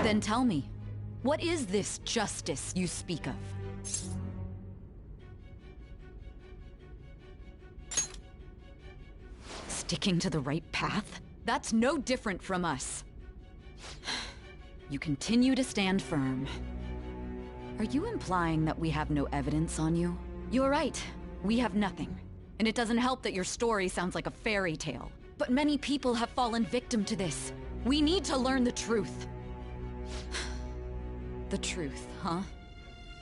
Then tell me, what is this justice you speak of? Sticking to the right path? That's no different from us. You continue to stand firm. Are you implying that we have no evidence on you? You're right. We have nothing. And it doesn't help that your story sounds like a fairy tale. But many people have fallen victim to this. We need to learn the truth. The truth, huh?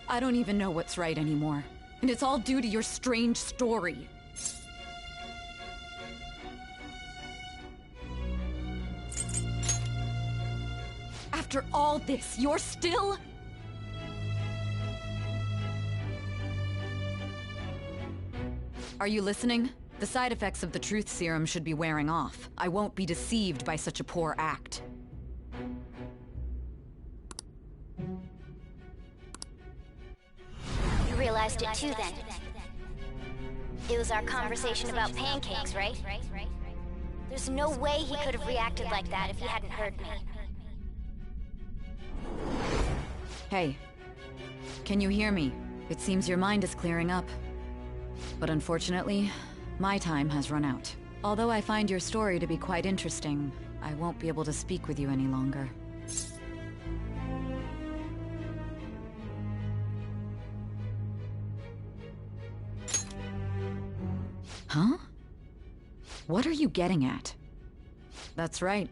I don't even know what's right anymore. And it's all due to your strange story. After all this, you're still... Are you listening? The side effects of the truth serum should be wearing off. I won't be deceived by such a poor act. You realized it too, then? It was our conversation about pancakes, right? There's no way he could have reacted like that if he hadn't heard me. Hey. Can you hear me? It seems your mind is clearing up. But unfortunately, my time has run out. Although I find your story to be quite interesting, I won't be able to speak with you any longer. Huh? What are you getting at? That's right.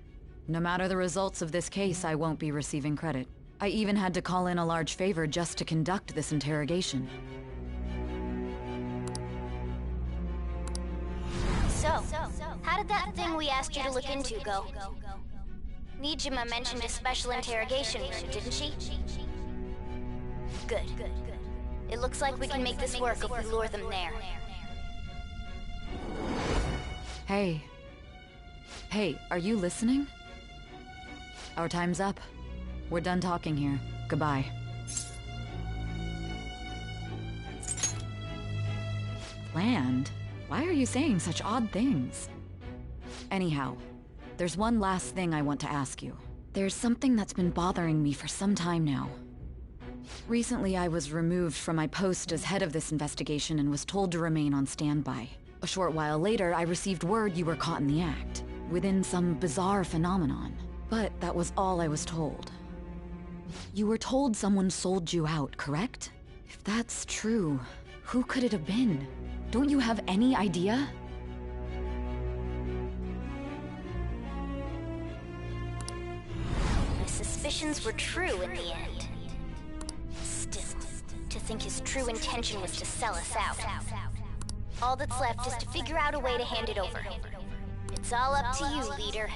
No matter the results of this case, I won't be receiving credit. I even had to call in a large favor just to conduct this interrogation. So, how did that thing we asked you to look into go? Niijima mentioned a special interrogation room, didn't she? Good. It looks like we can make this work if we lure them there. Hey. Hey, are you listening? Our time's up. We're done talking here. Goodbye. Planned? Why are you saying such odd things? Anyhow, there's one last thing I want to ask you. There's something that's been bothering me for some time now. Recently, I was removed from my post as head of this investigation and was told to remain on standby. A short while later, I received word you were caught in the act, within some bizarre phenomenon. But that was all I was told. You were told someone sold you out, correct? If that's true, who could it have been? Don't you have any idea? My suspicions were true in the end. Still, to think his true intention was to sell us out. All that's left is to figure out a way to hand it over. It's all up to you, leader.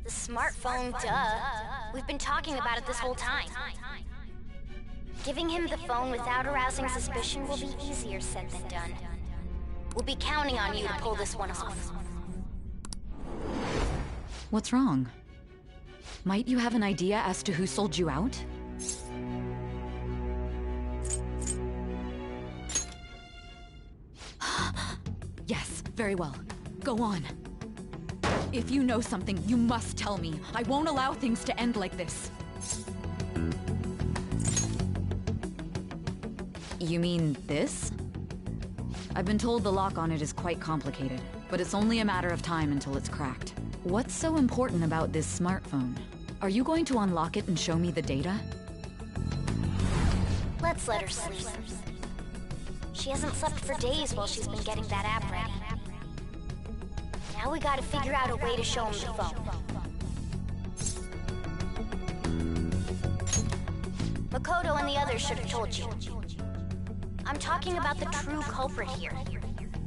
The smartphone, duh. We've been talking about it this whole time. Giving him the phone without arousing suspicion will be easier said than done. We'll be counting on you to pull this one off. What's wrong? Might you have an idea as to who sold you out? Yes, very well. Go on. If you know something, you must tell me. I won't allow things to end like this. You mean this? I've been told the lock on it is quite complicated, but it's only a matter of time until it's cracked. What's so important about this smartphone? Are you going to unlock it and show me the data? Let's let her sleep. She hasn't slept for days while she's been getting that app ready. Now we gotta figure out a way to show him the phone. Makoto and the others should have told you. I'm talking about the true culprit here.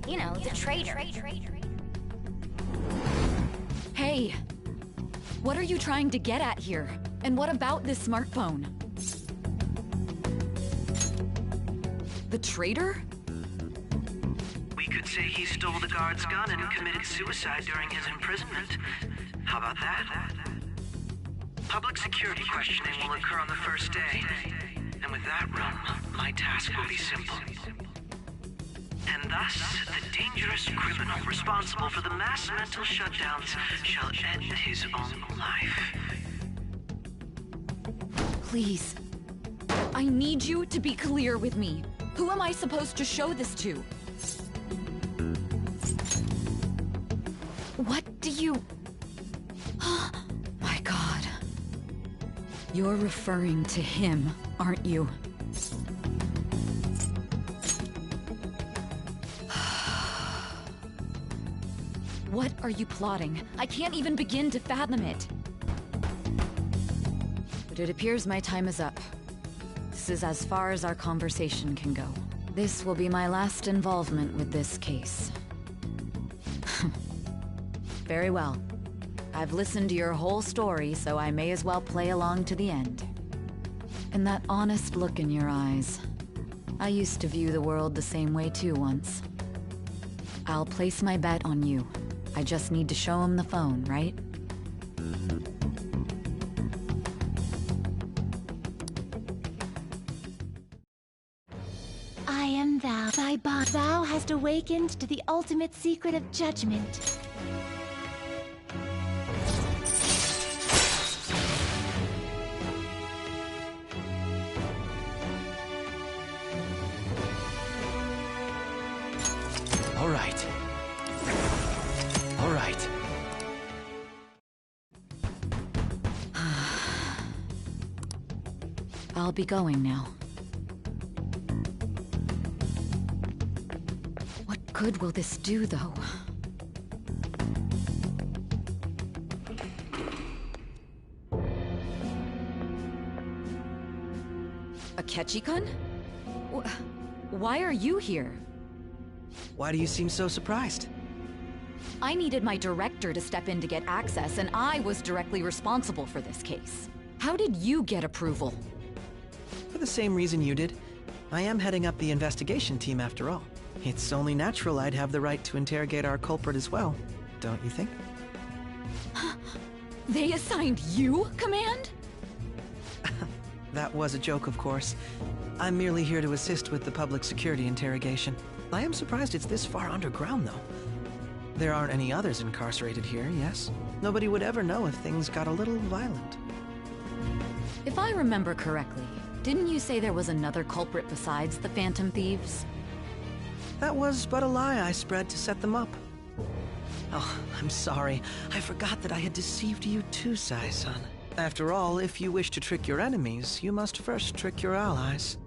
You know, the traitor. Hey! What are you trying to get at here? And what about this smartphone? The traitor? We could say he stole the guard's gun and committed suicide during his imprisonment. How about that? Public security questioning will occur on the first day. And with that realm, my task will be simple. And thus, the dangerous criminal responsible for the mass mental shutdowns shall end his own life. Please. I need you to be clear with me. Who am I supposed to show this to? What do you... My God. You're referring to him, aren't you? What are you plotting? I can't even begin to fathom it. But it appears my time is up. This is as far as our conversation can go. This will be my last involvement with this case. Very well. I've listened to your whole story, so I may as well play along to the end. And that honest look in your eyes. I used to view the world the same way too once. I'll place my bet on you. I just need to show him the phone, right? I am thou. Thy bond. Thou hast awakened to the ultimate secret of judgment. All right. All right. I'll be going now. What good will this do, though? Akechi-kun? Why are you here? Why do you seem so surprised? I needed my director to step in to get access, and I was directly responsible for this case. How did you get approval? For the same reason you did. I am heading up the investigation team after all. It's only natural I'd have the right to interrogate our culprit as well, don't you think? They assigned you command? That was a joke, of course. I'm merely here to assist with the public security interrogation. I am surprised it's this far underground, though. There aren't any others incarcerated here, yes? Nobody would ever know if things got a little violent. If I remember correctly, didn't you say there was another culprit besides the Phantom Thieves? That was but a lie I spread to set them up. Oh, I'm sorry. I forgot that I had deceived you too, Sai-san. After all, if you wish to trick your enemies, you must first trick your allies.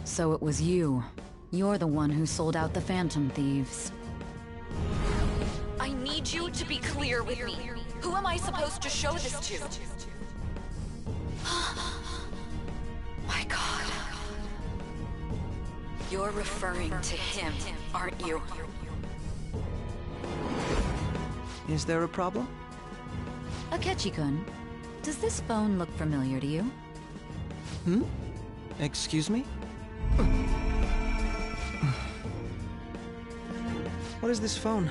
So it was you. You're the one who sold out the Phantom Thieves. I need you to be clear with me. Who am I supposed to show this to? My God. You're referring to him, aren't you? Is there a problem? Akechi-kun, does this phone look familiar to you? Hmm? Excuse me? What is this phone?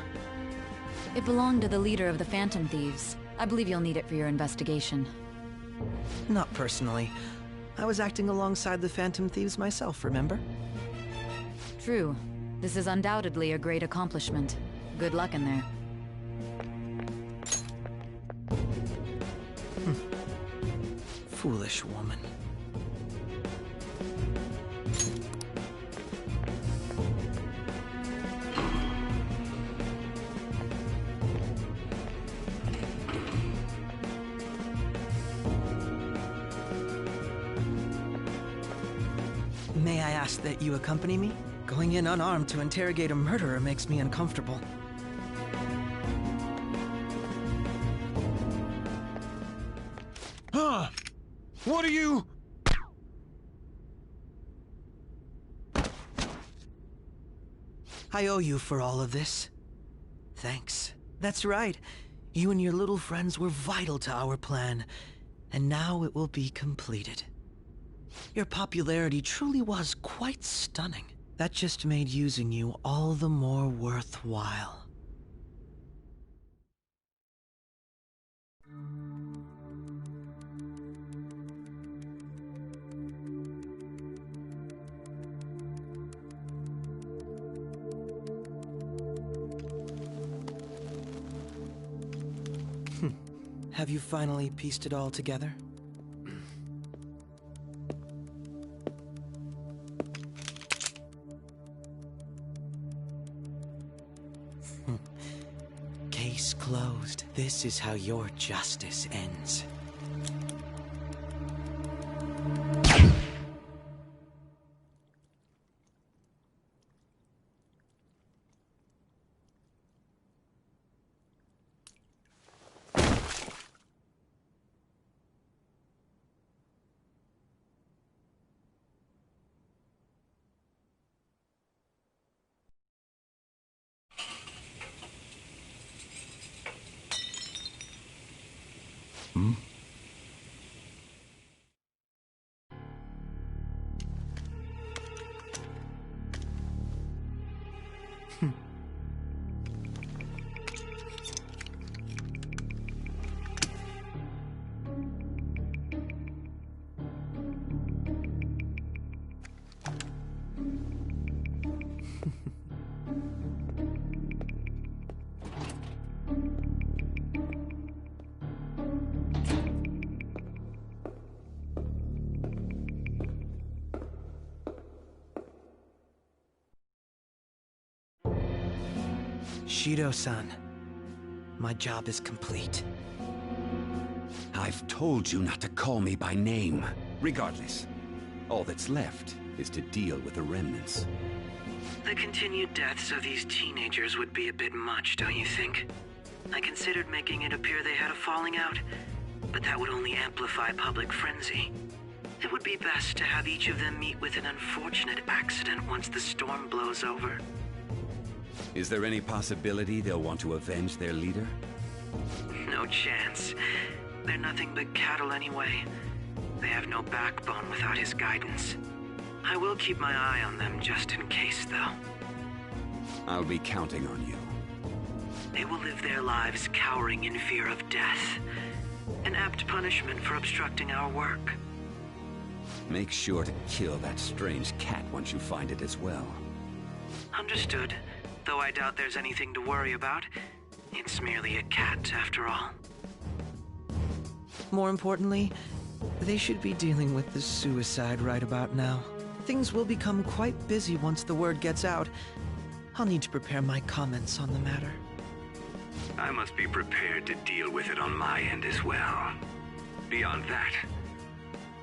It belonged to the leader of the Phantom Thieves. I believe you'll need it for your investigation. Not personally. I was acting alongside the Phantom Thieves myself, remember? True. This is undoubtedly a great accomplishment. Good luck in there. Foolish woman. ask that you accompany me? Going in unarmed to interrogate a murderer makes me uncomfortable. Huh? What are you... I owe you for all of this. Thanks. That's right. You and your little friends were vital to our plan, and now it will be completed. Your popularity truly was quite stunning. That just made using you all the more worthwhile. Have you finally pieced it all together? Case closed. This is how your justice ends. Shido-san, my job is complete. I've told you not to call me by name. Regardless, all that's left is to deal with the remnants. The continued deaths of these teenagers would be a bit much, don't you think? I considered making it appear they had a falling out, but that would only amplify public frenzy. It would be best to have each of them meet with an unfortunate accident once the storm blows over. Is there any possibility they'll want to avenge their leader? No chance. They're nothing but cattle anyway. They have no backbone without his guidance. I will keep my eye on them just in case, though. I'll be counting on you. They will live their lives cowering in fear of death. An apt punishment for obstructing our work. Make sure to kill that strange cat once you find it as well. Understood. Though I doubt there's anything to worry about. It's merely a cat, after all. More importantly, they should be dealing with the suicide right about now. Things will become quite busy once the word gets out. I'll need to prepare my comments on the matter. I must be prepared to deal with it on my end as well. Beyond that,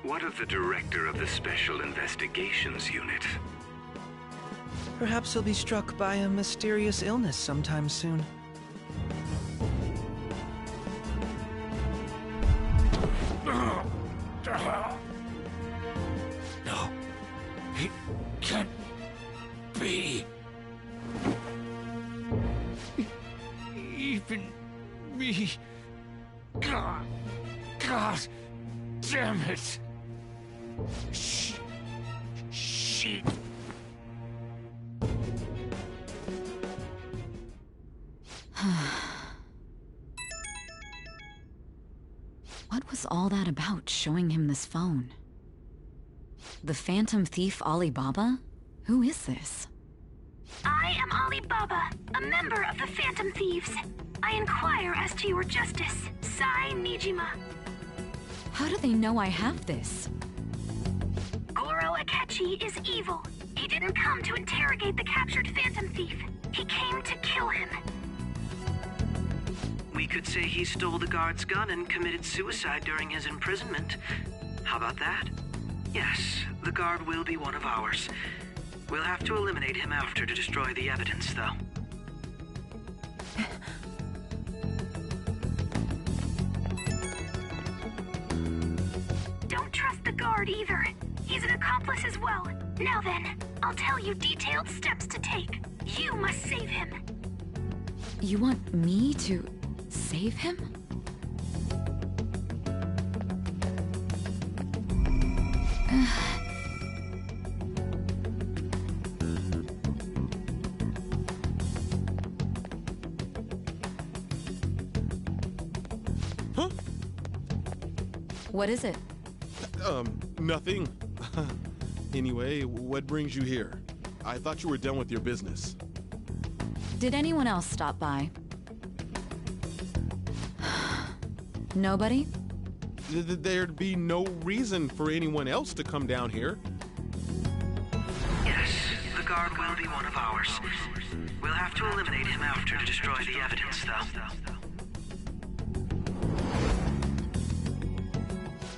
what of the director of the Special Investigations Unit? Perhaps he'll be struck by a mysterious illness sometime soon. No, it can't be. Even me. God damn it. She. What was all that about, showing him this phone? The Phantom Thief Alibaba? Who is this? I am Alibaba, a member of the Phantom Thieves. I inquire as to your justice. Niijima. How do they know I have this? Goro Akechi is evil. He didn't come to interrogate the captured Phantom Thief. He came to kill him. We could say he stole the guard's gun and committed suicide during his imprisonment. How about that? Yes, the guard will be one of ours. We'll have to eliminate him after to destroy the evidence, though. Don't trust the guard either. He's an accomplice as well. Now then, I'll tell you detailed steps to take. You must save him. You want me to save him? Huh? What is it? Nothing. Anyway, what brings you here? I thought you were done with your business. Did anyone else stop by? Nobody? There'd be no reason for anyone else to come down here. Yes, the guard will be one of ours. We'll have to eliminate him after to destroy the evidence, though.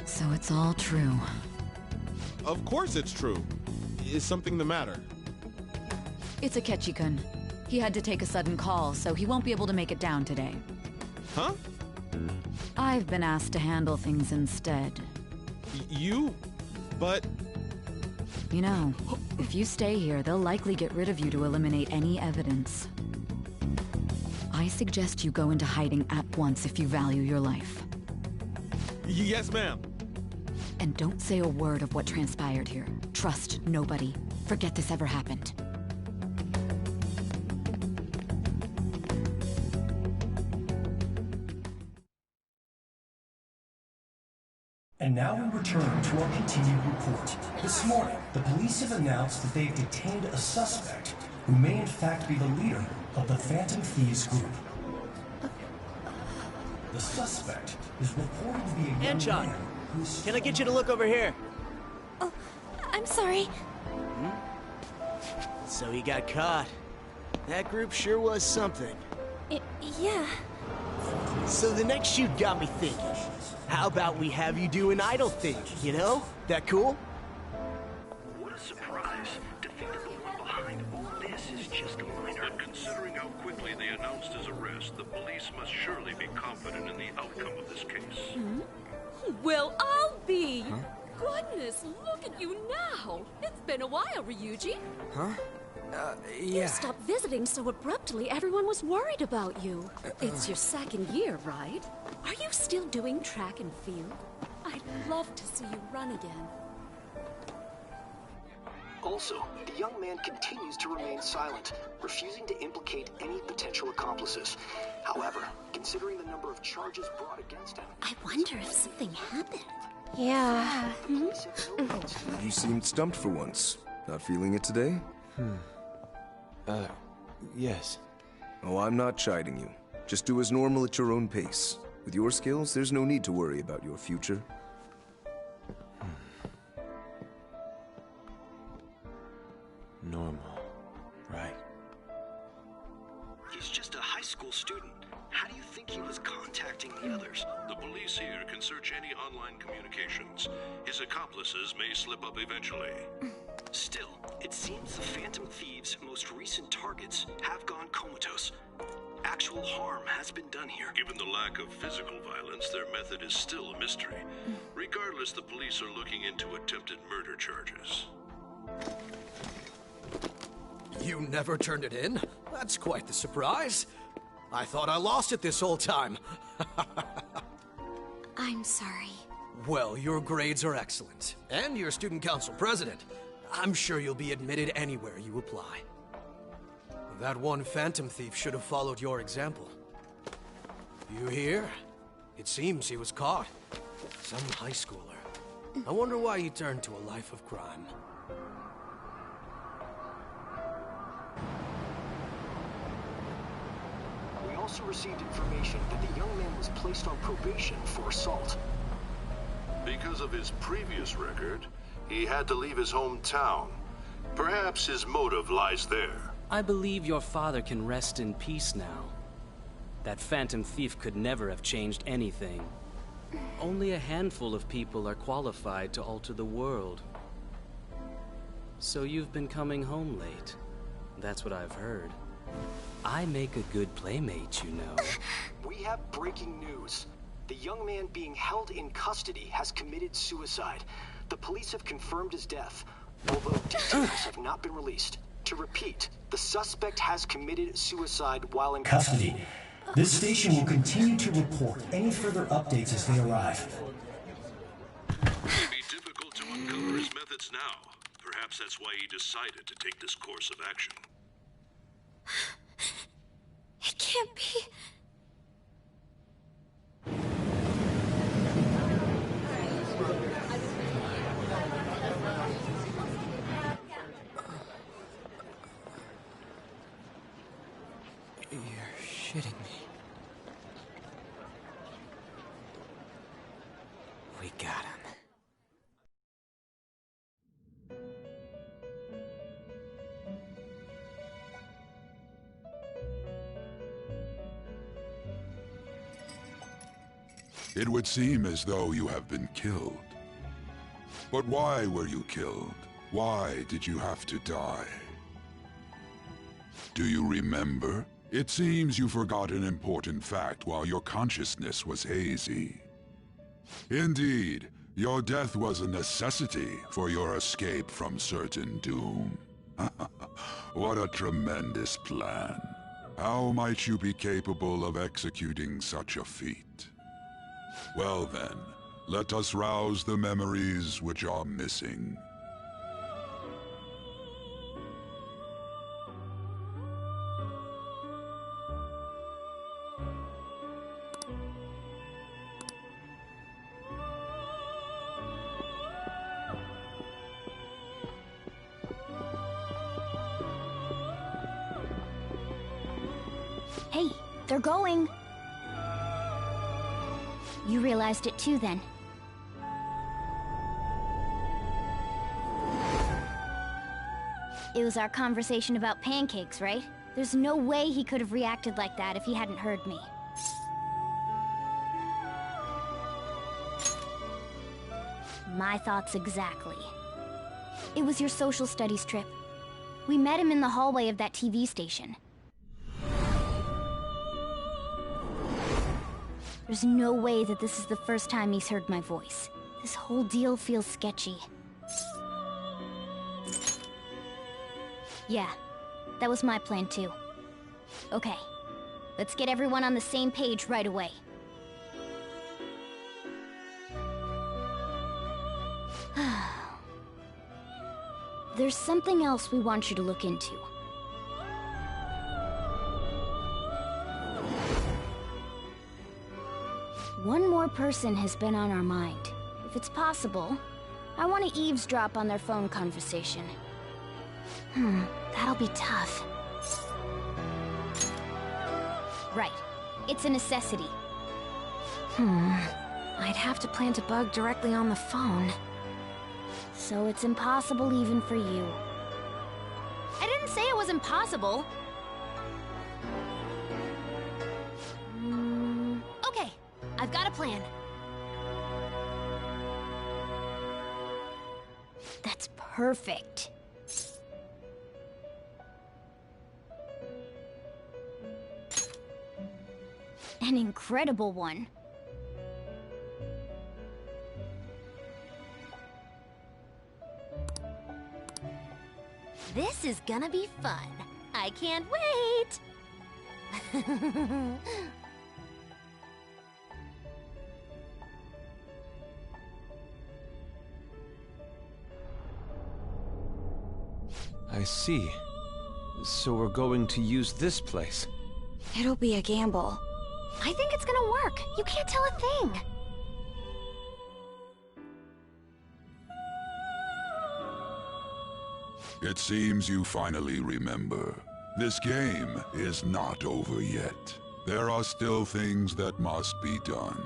So it's all true. Of course it's true. Is something the matter? It's Akechi-kun. He had to take a sudden call, so he won't be able to make it down today. Huh? I've been asked to handle things instead. But... You know, if you stay here, they'll likely get rid of you to eliminate any evidence. I suggest you go into hiding at once if you value your life. Yes, ma'am. And don't say a word of what transpired here. Trust nobody. Forget this ever happened. And now we return to our continued report. This morning, the police have announced that they've detained a suspect who may in fact be the leader of the Phantom Thieves group. The suspect is reported to be a young John, man who's... can I get you to look over here? Oh, I'm sorry. So he got caught. That group sure was something. Yeah. So the next shoot got me thinking. How about we have you do an idle thing, you know? That cool? What a surprise. To think that the one behind all this is just a minor. But considering how quickly they announced his arrest, the police must surely be confident in the outcome of this case. Well, I'll be. Goodness, look at you now. It's been a while, Ryuji. Huh? You Yeah. stopped visiting so abruptly, everyone was worried about you. It's your second year, right? Are you still doing track and field? I'd love to see you run again. Also, the young man continues to remain silent, refusing to implicate any potential accomplices. However, considering the number of charges brought against him... I wonder if something happened. Yeah. You seemed stumped for once. Not feeling it today? Yes. Oh, I'm not chiding you. Just do as normal at your own pace. With your skills, there's no need to worry about your future. Normal. Right. He's just a high school student. How do you think he was contacting the others? The police here can search any online communications. His accomplices may slip up eventually. Still, it seems the Phantom Thieves' most recent targets have gone comatose. Actual harm has been done here. Given the lack of physical violence, their method is still a mystery. Regardless, the police are looking into attempted murder charges. You never turned it in? That's quite the surprise. I thought I lost it this whole time. I'm sorry. Well, your grades are excellent. And you're student council president. I'm sure you'll be admitted anywhere you apply. That one Phantom Thief should have followed your example. You hear? It seems he was caught. Some high schooler. I wonder why he turned to a life of crime. We also received information that the young man was placed on probation for assault. Because of his previous record, he had to leave his hometown. Perhaps his motive lies there. I believe your father can rest in peace now. That Phantom Thief could never have changed anything. Only a handful of people are qualified to alter the world. So you've been coming home late. That's what I've heard. I make a good playmate, you know. We have breaking news. The young man being held in custody has committed suicide. The police have confirmed his death, although details have not been released. To repeat, the suspect has committed suicide while in custody. This station will continue to report any further updates as they arrive. It may be difficult to uncover his methods now. Perhaps that's why he decided to take this course of action. It can't be. You're shitting me. We got him. It would seem as though you have been killed. But why were you killed? Why did you have to die? Do you remember? It seems you forgot an important fact while your consciousness was hazy. Indeed, your death was a necessity for your escape from certain doom. What a tremendous plan. How might you be capable of executing such a feat? Well then, let us rouse the memories which are missing. Hey, they're going. You realized it too, then. It was our conversation about pancakes, right? There's no way he could have reacted like that if he hadn't heard me. My thoughts exactly. It was your social studies trip. We met him in the hallway of that TV station. There's no way that this is the first time he's heard my voice. This whole deal feels sketchy. Yeah, that was my plan too. Okay, let's get everyone on the same page right away. There's something else we want you to look into. One more person has been on our mind. If it's possible, I want to eavesdrop on their phone conversation. That'll be tough. Right. It's a necessity. I'd have to plant a bug directly on the phone. So it's impossible even for you. I didn't say it was impossible. Okay, I've got a plan. That's perfect. An incredible one. This is gonna be fun. I can't wait! I see. So we're going to use this place. It'll be a gamble. I think it's gonna work. You can't tell a thing. It seems you finally remember. This game is not over yet. There are still things that must be done.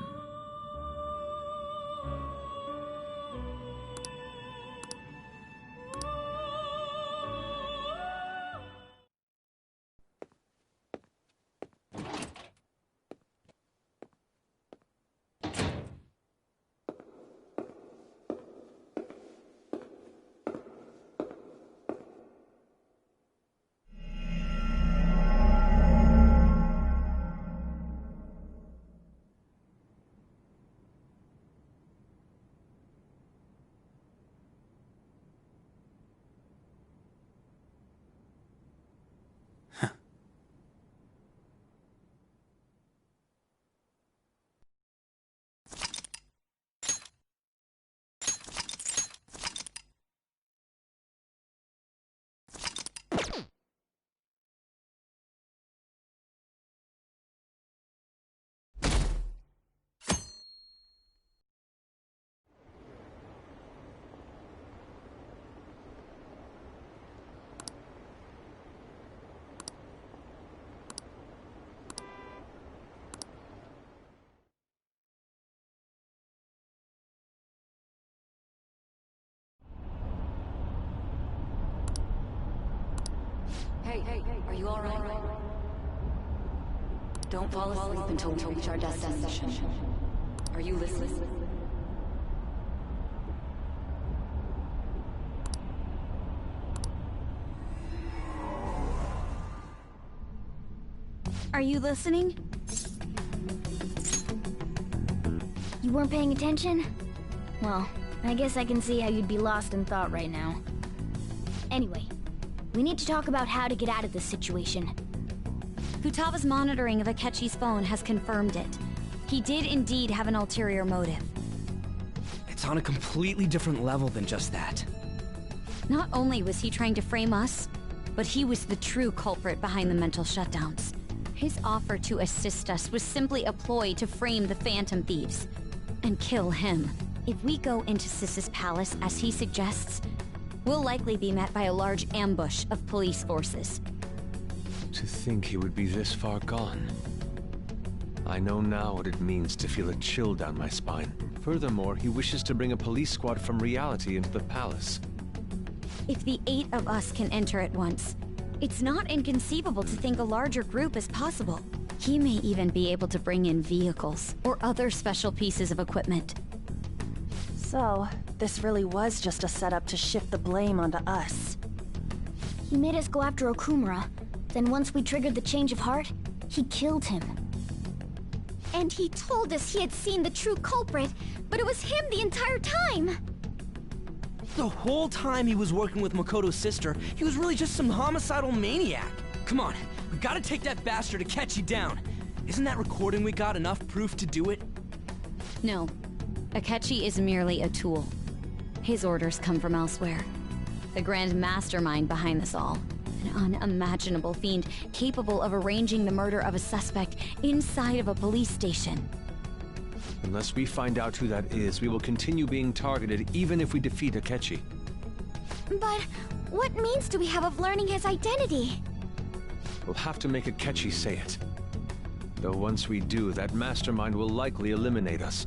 Hey, are you alright? Don't fall asleep until we reach our destination. Are you listening? Are you listening? You weren't paying attention? Well, I guess I can see how you'd be lost in thought right now. Anyway, we need to talk about how to get out of this situation. Futaba's monitoring of Akechi's phone has confirmed it. He did indeed have an ulterior motive. It's on a completely different level than just that. Not only was he trying to frame us, but he was the true culprit behind the mental shutdowns. His offer to assist us was simply a ploy to frame the Phantom Thieves and kill him. If we go into Sis's palace as he suggests, we'll likely be met by a large ambush of police forces. To think he would be this far gone. I know now what it means to feel a chill down my spine. Furthermore, he wishes to bring a police squad from reality into the palace. If the 8 of us can enter at once, it's not inconceivable to think a larger group is possible. He may even be able to bring in vehicles or other special pieces of equipment. So, this really was just a setup to shift the blame onto us. He made us go after Okumura. Then once we triggered the change of heart, he killed him. And he told us he had seen the true culprit, but it was him the entire time! The whole time he was working with Makoto's sister, he was really just some homicidal maniac. Come on, we gotta take that bastard Akechi down. Isn't that recording we got enough proof to do it? No. Akechi is merely a tool. His orders come from elsewhere. The grand mastermind behind this all. An unimaginable fiend capable of arranging the murder of a suspect inside of a police station. Unless we find out who that is, we will continue being targeted even if we defeat Akechi. But what means do we have of learning his identity? We'll have to make Akechi say it. Though once we do, that mastermind will likely eliminate us.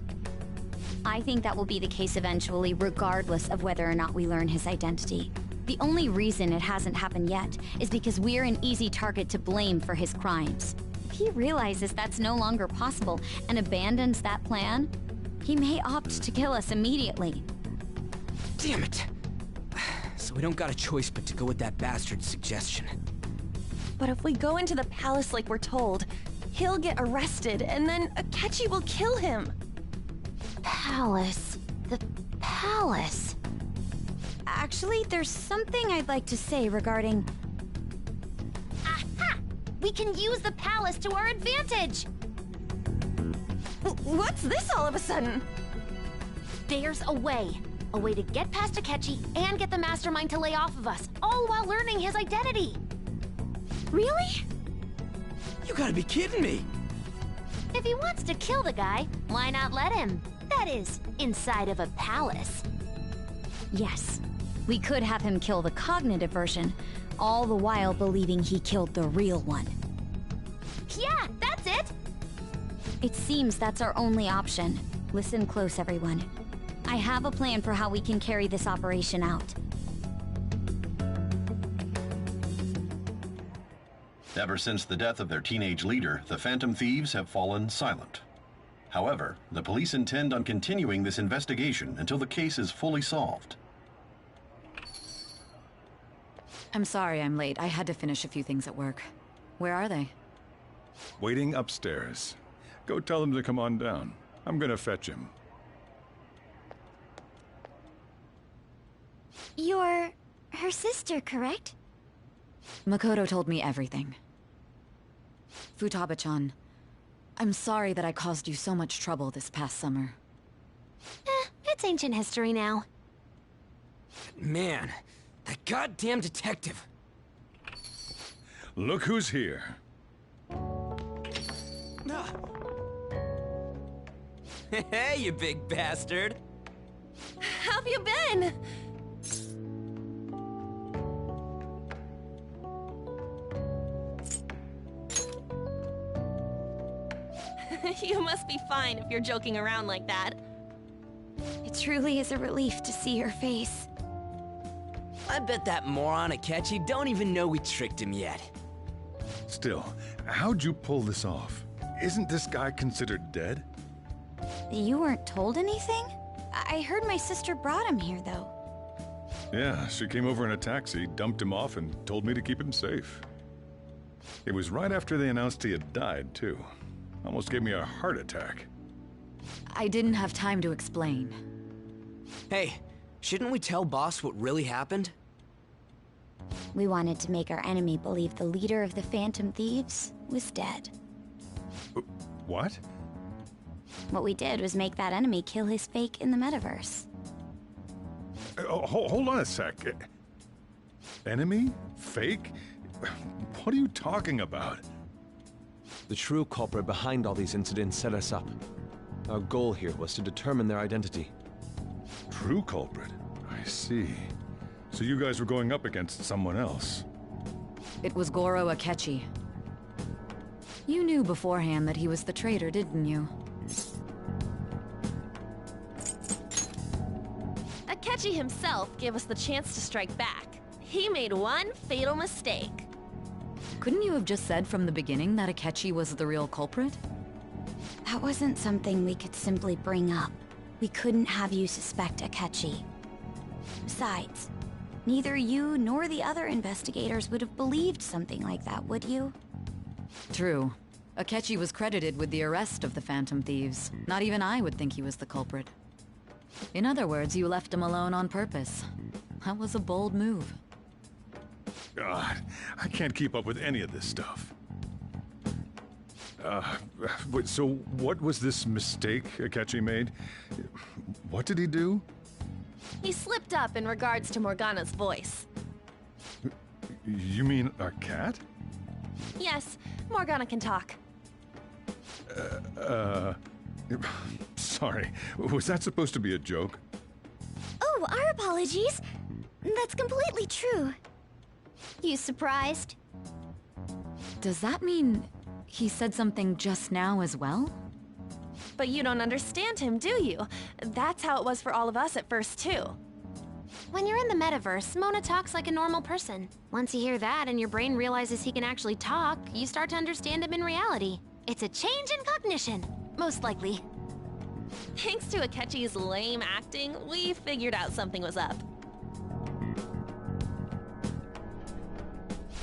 I think that will be the case eventually, regardless of whether or not we learn his identity. The only reason it hasn't happened yet is because we're an easy target to blame for his crimes. If he realizes that's no longer possible and abandons that plan, he may opt to kill us immediately. Damn it! So we don't got a choice but to go with that bastard's suggestion. But if we go into the palace like we're told, he'll get arrested and then Akechi will kill him. Palace. The palace. Actually, there's something I'd like to say regarding... Aha! We can use the palace to our advantage! What's this all of a sudden? There's a way. A way to get past Akechi and get the mastermind to lay off of us, all while learning his identity. Really? You gotta be kidding me! If he wants to kill the guy, why not let him? That is, inside of a palace. Yes. We could have him kill the cognitive version, all the while believing he killed the real one. Yeah, that's it! It seems that's our only option. Listen close, everyone. I have a plan for how we can carry this operation out. Ever since the death of their teenage leader, the Phantom Thieves have fallen silent. However, the police intend on continuing this investigation until the case is fully solved. I'm sorry I'm late. I had to finish a few things at work. Where are they? Waiting upstairs. Go tell them to come on down. I'm gonna fetch him. You're her sister, correct? Makoto told me everything. Futaba-chan, I'm sorry that I caused you so much trouble this past summer. It's ancient history now. Man, that goddamn detective. Look who's here. Hey, you big bastard. How have you been? You must be fine if you're joking around like that. It truly is a relief to see your face. I bet that moron Akechi don't even know we tricked him yet. Still, how'd you pull this off? Isn't this guy considered dead? You weren't told anything? I heard my sister brought him here, though. Yeah, she came over in a taxi, dumped him off, and told me to keep him safe. It was right after they announced he had died, too. Almost gave me a heart attack. I didn't have time to explain. Hey, shouldn't we tell boss what really happened? We wanted to make our enemy believe the leader of the Phantom Thieves was dead. What? What we did was make that enemy kill his fake in the metaverse. Hold on a sec. Enemy? Fake? What are you talking about? The true culprit behind all these incidents set us up. Our goal here was to determine their identity. True culprit? I see. So you guys were going up against someone else. It was Goro Akechi. You knew beforehand that he was the traitor, didn't you? Akechi himself gave us the chance to strike back. He made one fatal mistake. Couldn't you have just said from the beginning that Akechi was the real culprit? That wasn't something we could simply bring up. We couldn't have you suspect Akechi. Besides, neither you nor the other investigators would have believed something like that, would you? True. Akechi was credited with the arrest of the Phantom Thieves. Not even I would think he was the culprit. In other words, you left him alone on purpose. That was a bold move. God, I can't keep up with any of this stuff. So what was this mistake Akechi made? What did he do? He slipped up in regards to Morgana's voice. You mean a cat? Yes, Morgana can talk. Sorry, was that supposed to be a joke? Oh, our apologies. That's completely true. You surprised? Does that mean he said something just now as well? But you don't understand him, do you? That's how it was for all of us at first, too. When you're in the metaverse, Mona talks like a normal person. Once you hear that and your brain realizes he can actually talk, you start to understand him in reality. It's a change in cognition, most likely. Thanks to Akechi's lame acting, we figured out something was up.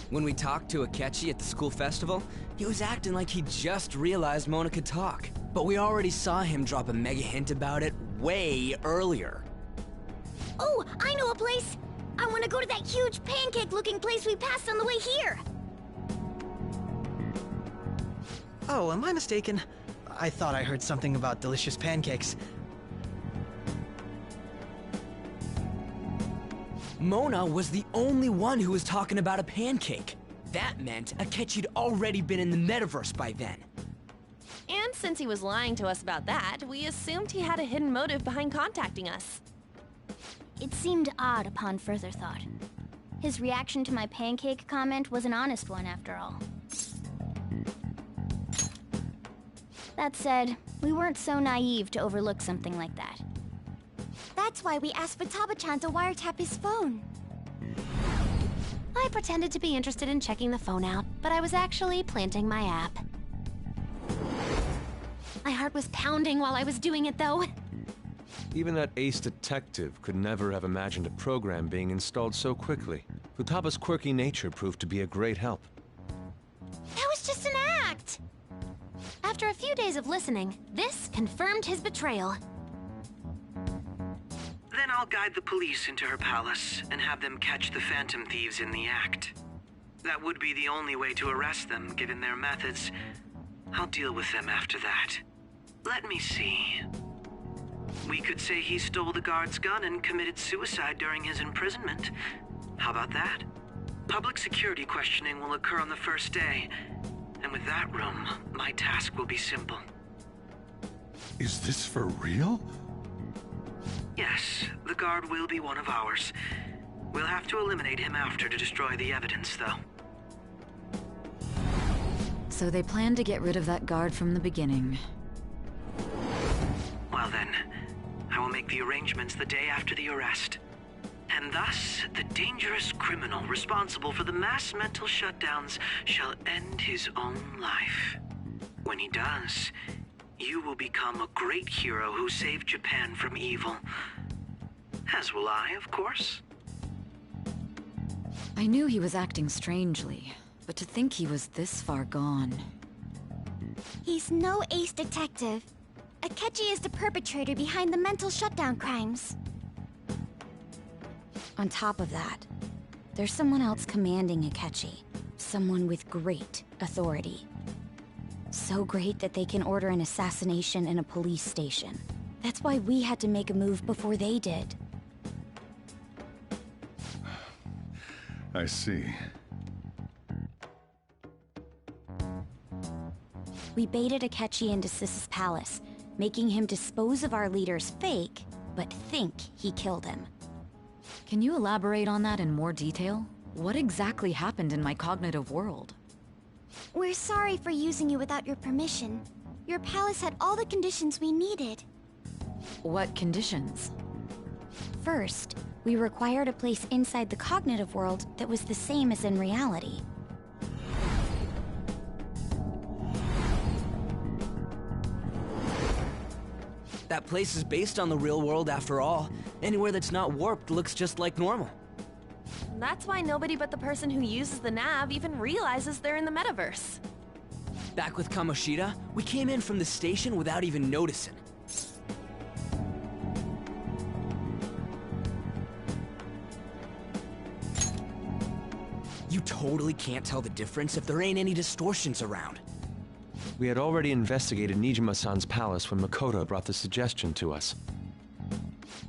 When we talked to Akechi at the school festival, he was acting like he just realized Mona could talk. But we already saw him drop a mega hint about it way earlier. Oh, I know a place! I want to go to that huge pancake-looking place we passed on the way here! Oh, am I mistaken? I thought I heard something about delicious pancakes. Mona was the only one who was talking about a pancake. That meant Akechi'd already been in the metaverse by then. And since he was lying to us about that, we assumed he had a hidden motive behind contacting us. It seemed odd upon further thought. His reaction to my pancake comment was an honest one, after all. That said, we weren't so naive to overlook something like that. That's why we asked Futaba-chan to wiretap his phone. I pretended to be interested in checking the phone out, but I was actually planting my app. My heart was pounding while I was doing it, though. Even that ace detective could never have imagined a program being installed so quickly. Futaba's quirky nature proved to be a great help. That was just an act! After a few days of listening, this confirmed his betrayal. Then I'll guide the police into her palace and have them catch the Phantom Thieves in the act. That would be the only way to arrest them, given their methods. I'll deal with them after that. Let me see. We could say he stole the guard's gun and committed suicide during his imprisonment. How about that? Public security questioning will occur on the first day. And with that room, my task will be simple. Is this for real? Yes, the guard will be one of ours. We'll have to eliminate him after to destroy the evidence, though. So they planned to get rid of that guard from the beginning. Well then, I will make the arrangements the day after the arrest. And Thus, the dangerous criminal responsible for the mass mental shutdowns shall end his own life. When he does, you will become a great hero who saved Japan from evil. As will I, of course. I knew he was acting strangely, but to think he was this far gone... He's no ace detective. Akechi is the perpetrator behind the mental shutdown crimes. On top of that, there's someone else commanding Akechi. Someone with great authority. So great that they can order an assassination in a police station. That's why we had to make a move before they did. I see. We baited Akechi into Sis's palace, making him dispose of our leader's fake, but think he killed him. Can you elaborate on that in more detail? What exactly happened in my cognitive world? We're sorry for using you without your permission. Your palace had all the conditions we needed. What conditions? First, we required a place inside the cognitive world that was the same as in reality. That place is based on the real world after all. Anywhere that's not warped looks just like normal. That's why nobody but the person who uses the nav even realizes they're in the metaverse. Back with Kamoshida, we came in from the station without even noticing. You totally can't tell the difference if there ain't any distortions around. We had already investigated Niijima-san's palace when Makoto brought the suggestion to us.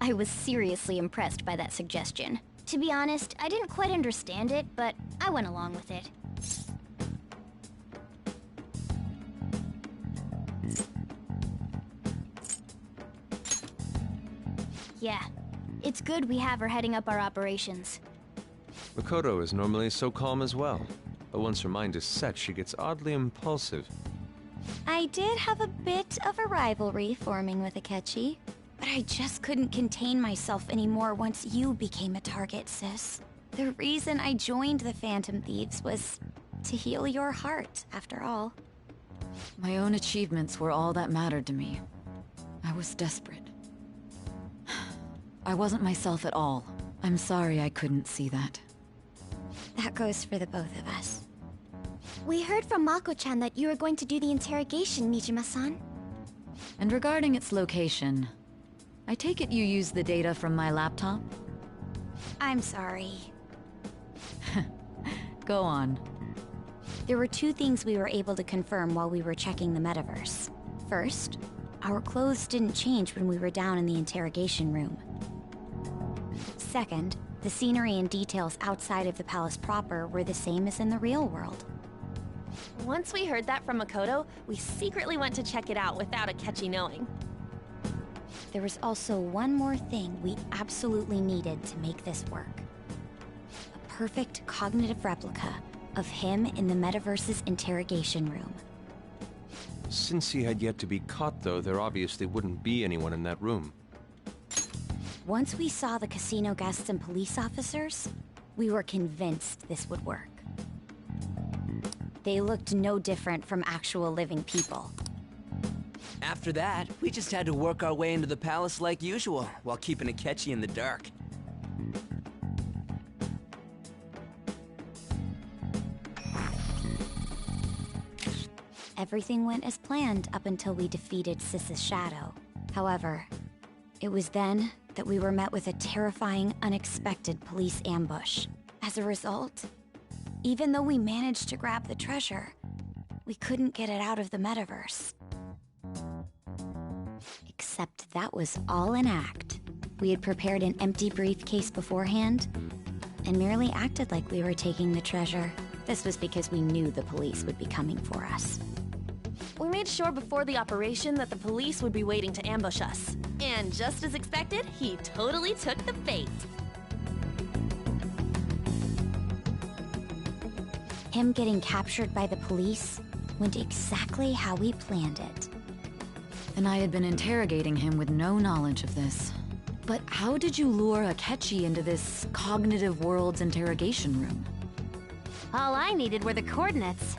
I was seriously impressed by that suggestion. To be honest, I didn't quite understand it, but I went along with it. Yeah, it's good we have her heading up our operations. Makoto is normally so calm as well, but once her mind is set, she gets oddly impulsive. I did have a bit of a rivalry forming with Akechi, but I just couldn't contain myself anymore once you became a target, Sis. The reason I joined the Phantom Thieves was to heal your heart, after all. My own achievements were all that mattered to me. I was desperate. I wasn't myself at all. I'm sorry I couldn't see that. That goes for the both of us. We heard from Mako-chan that you were going to do the interrogation, Niijima-san. And regarding its location, I take it you used the data from my laptop? I'm sorry. Go on. There were two things we were able to confirm while we were checking the metaverse. First, our clothes didn't change when we were down in the interrogation room. Second, the scenery and details outside of the palace proper were the same as in the real world. Once we heard that from Makoto, we secretly went to check it out without Akechi knowing. There was also one more thing we absolutely needed to make this work. A perfect cognitive replica of him in the metaverse's interrogation room. Since he had yet to be caught, though, there obviously wouldn't be anyone in that room. Once we saw the casino guests and police officers, we were convinced this would work. They looked no different from actual living people. After that, we just had to work our way into the palace like usual, while keeping Akechi in the dark. Everything went as planned up until we defeated Sis's shadow. However, it was then that we were met with a terrifying, unexpected police ambush. As a result, even though we managed to grab the treasure, we couldn't get it out of the metaverse. Except that was all an act. We had prepared an empty briefcase beforehand, and merely acted like we were taking the treasure. This was because we knew the police would be coming for us. We made sure before the operation that the police would be waiting to ambush us. And just as expected, he totally took the bait. Him getting captured by the police went exactly how we planned it. And I had been interrogating him with no knowledge of this. But how did you lure Akechi into this cognitive world's interrogation room? All I needed were the coordinates.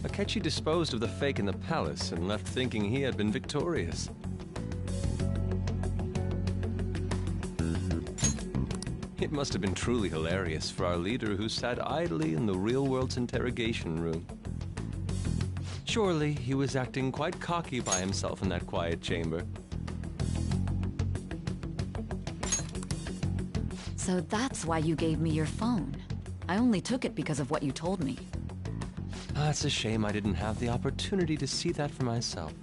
Akechi disposed of the fake in the palace and left thinking he had been victorious. It must have been truly hilarious for our leader who sat idly in the real world's interrogation room. Surely he was acting quite cocky by himself in that quiet chamber. So that's why you gave me your phone. I only took it because of what you told me. It's a shame I didn't have the opportunity to see that for myself.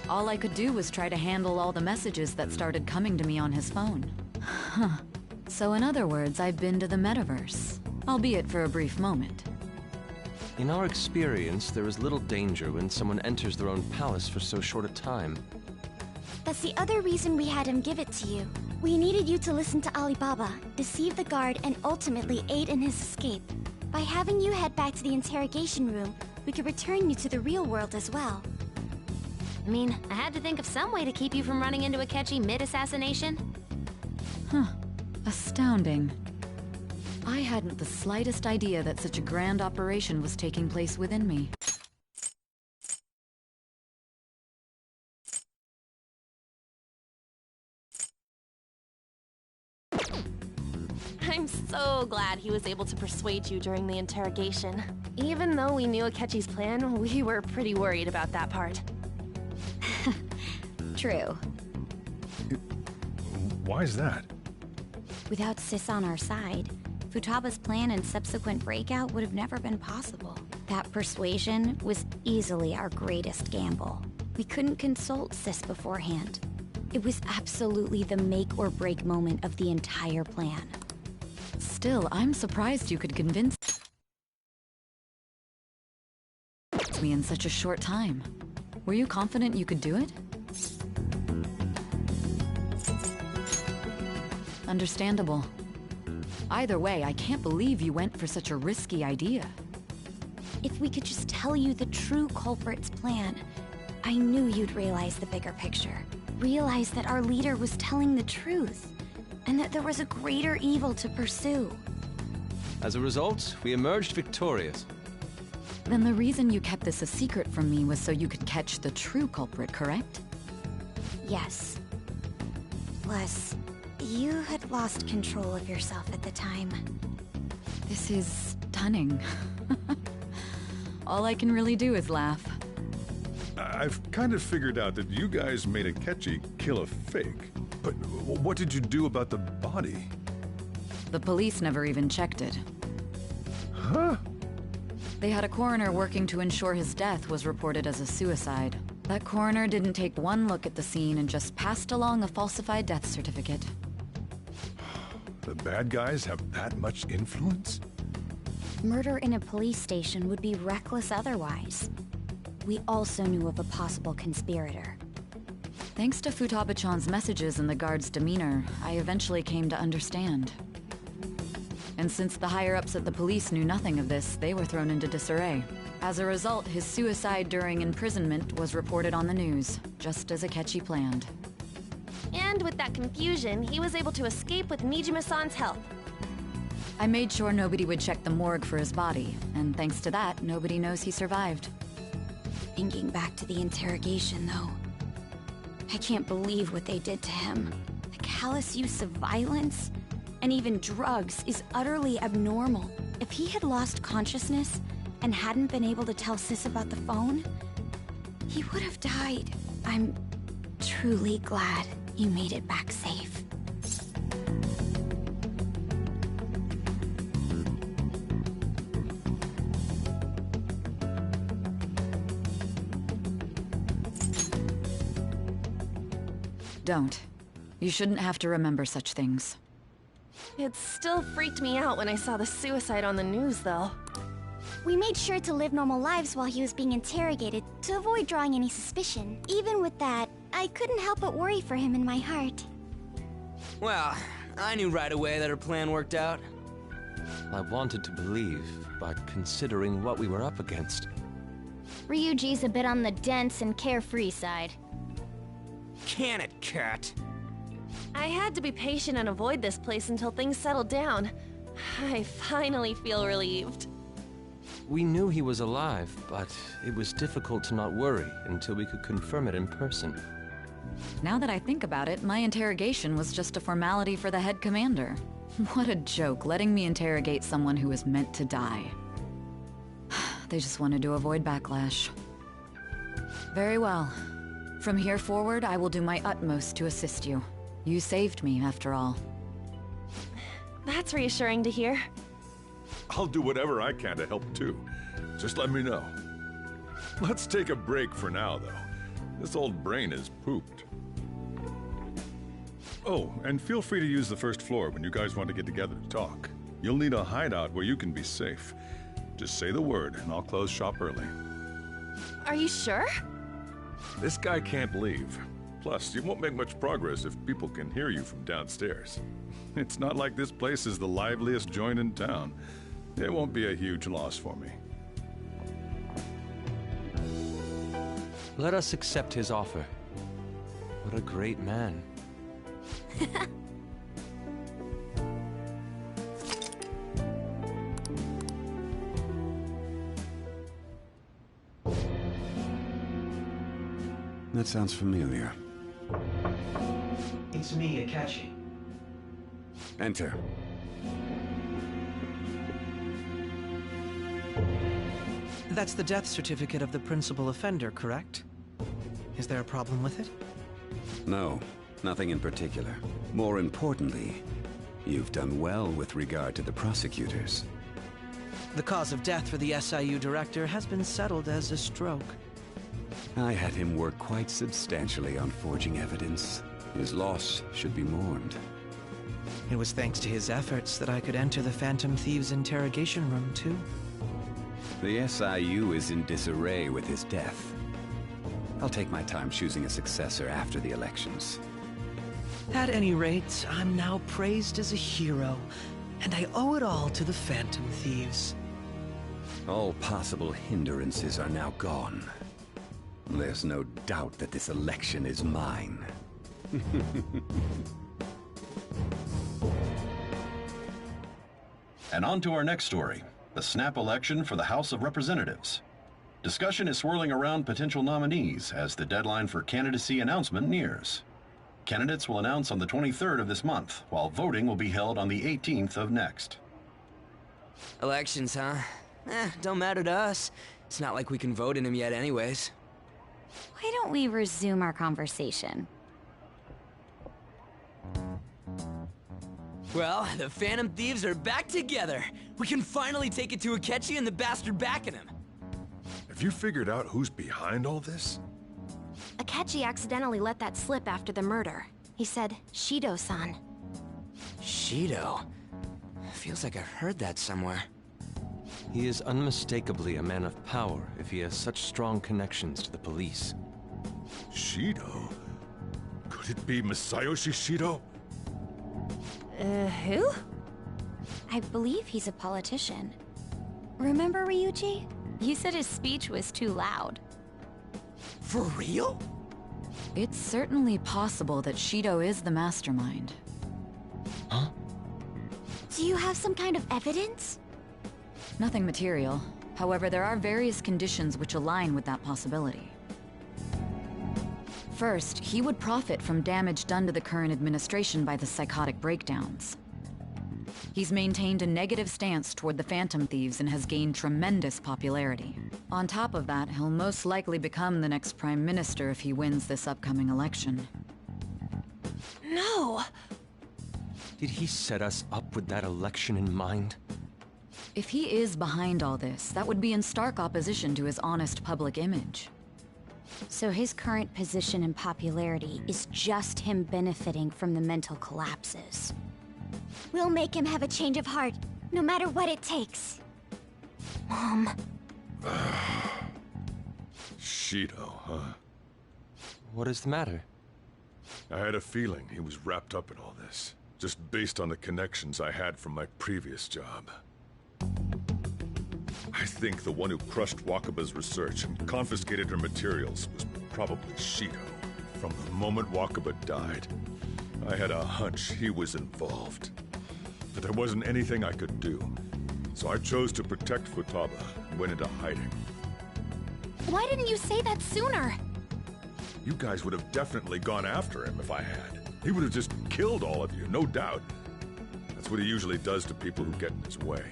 All I could do was try to handle all the messages that started coming to me on his phone. Huh. So in other words, I've been to the metaverse, albeit for a brief moment. In our experience, there is little danger when someone enters their own palace for so short a time. That's the other reason we had him give it to you. We needed you to listen to Alibaba, deceive the guard, and ultimately aid in his escape. By having you head back to the interrogation room, we could return you to the real world as well. I mean, I had to think of some way to keep you from running into Akechi mid-assassination. Huh. Astounding. I hadn't the slightest idea that such a grand operation was taking place within me. I'm so glad he was able to persuade you during the interrogation. Even though we knew Akechi's plan, we were pretty worried about that part. True. Why is that? Without Sis on our side, Futaba's plan and subsequent breakout would have never been possible. That persuasion was easily our greatest gamble. We couldn't consult Sis beforehand. It was absolutely the make or break moment of the entire plan. Still, I'm surprised you could convince me in such a short time. Were you confident you could do it? Understandable. Either way, I can't believe you went for such a risky idea. If we could just tell you the true culprit's plan, I knew you'd realize the bigger picture. Realize that our leader was telling the truth, and that there was a greater evil to pursue. As a result, we emerged victorious. Then the reason you kept this a secret from me was so you could catch the true culprit, correct? Yes. Plus, you had lost control of yourself at the time. This is stunning. All I can really do is laugh. I've kind of figured out that you guys made Akechi kill a fake. But what did you do about the body? The police never even checked it. Huh? They had a coroner working to ensure his death was reported as a suicide. That coroner didn't take one look at the scene and just passed along a falsified death certificate. The bad guys have that much influence? Murder in a police station would be reckless otherwise. We also knew of a possible conspirator. Thanks to Futaba-chan's messages and the guard's demeanor, I eventually came to understand. And since the higher-ups at the police knew nothing of this, they were thrown into disarray. As a result, his suicide during imprisonment was reported on the news, just as Akechi planned. And with that confusion, he was able to escape with Niijima-san's help. I made sure nobody would check the morgue for his body, and thanks to that, nobody knows he survived. Thinking back to the interrogation, though, I can't believe what they did to him. The callous use of violence, and even drugs, is utterly abnormal. If he had lost consciousness and hadn't been able to tell Sis about the phone, he would have died. I'm truly glad you made it back safe. Don't. You shouldn't have to remember such things. It still freaked me out when I saw the suicide on the news, though. We made sure to live normal lives while he was being interrogated to avoid drawing any suspicion. Even with that, I couldn't help but worry for him in my heart. Well, I knew right away that her plan worked out. I wanted to believe, but considering what we were up against... Ryuji's a bit on the dense and carefree side. Can it, Cat? I had to be patient and avoid this place until things settled down. I finally feel relieved. We knew he was alive, but it was difficult to not worry until we could confirm it in person. Now that I think about it, my interrogation was just a formality for the head commander. What a joke, letting me interrogate someone who was meant to die. They just wanted to avoid backlash. Very well. From here forward, I will do my utmost to assist you. You saved me, after all. That's reassuring to hear. I'll do whatever I can to help too. Just let me know. Let's take a break for now, though. This old brain is pooped. Oh, and feel free to use the first floor when you guys want to get together to talk. You'll need a hideout where you can be safe. Just say the word, and I'll close shop early. Are you sure? This guy can't leave. Plus, you won't make much progress if people can hear you from downstairs. It's not like this place is the liveliest joint in town. It won't be a huge loss for me. Let us accept his offer. What a great man. That sounds familiar. It's me, Akechi. Enter. That's the death certificate of the principal offender, correct? Is there a problem with it? No, nothing in particular. More importantly, you've done well with regard to the prosecutors. The cause of death for the SIU director has been settled as a stroke. I had him work quite substantially on forging evidence. His loss should be mourned. It was thanks to his efforts that I could enter the Phantom Thieves' interrogation room, too. The SIU is in disarray with his death. I'll take my time choosing a successor after the elections. At any rate, I'm now praised as a hero, and I owe it all to the Phantom Thieves. All possible hindrances are now gone. There's no doubt that this election is mine. And on to our next story, the snap election for the House of Representatives. Discussion is swirling around potential nominees as the deadline for candidacy announcement nears. Candidates will announce on the 23rd of this month, while voting will be held on the 18th of next. Elections, huh? Don't matter to us. It's not like we can vote in them yet anyways. Why don't we resume our conversation? Well, the Phantom Thieves are back together. We can finally take it to Akechi and the bastard backing him. Have you figured out who's behind all this? Akechi accidentally let that slip after the murder. He said, Shido-san. Shido? Feels like I've heard that somewhere. He is unmistakably a man of power if he has such strong connections to the police. Shido? Could it be Masayoshi Shido? Who? I believe he's a politician. Remember Ryuji? You said his speech was too loud. For real? It's certainly possible that Shido is the mastermind. Huh? Do you have some kind of evidence? Nothing material. However, there are various conditions which align with that possibility. First, he would profit from damage done to the current administration by the psychotic breakdowns. He's maintained a negative stance toward the Phantom Thieves and has gained tremendous popularity. On top of that, he'll most likely become the next Prime Minister if he wins this upcoming election. No! Did he set us up with that election in mind? If he is behind all this, that would be in stark opposition to his honest public image. So his current position and popularity is just him benefiting from the mental collapses. We'll make him have a change of heart, no matter what it takes. Mom. Shido, huh? What is the matter? I had a feeling he was wrapped up in all this, just based on the connections I had from my previous job. I think the one who crushed Wakaba's research and confiscated her materials was probably Shido. From the moment Wakaba died, I had a hunch he was involved. But there wasn't anything I could do, so I chose to protect Futaba and went into hiding. Why didn't you say that sooner? You guys would have definitely gone after him if I had. He would have just killed all of you, no doubt. That's what he usually does to people who get in his way.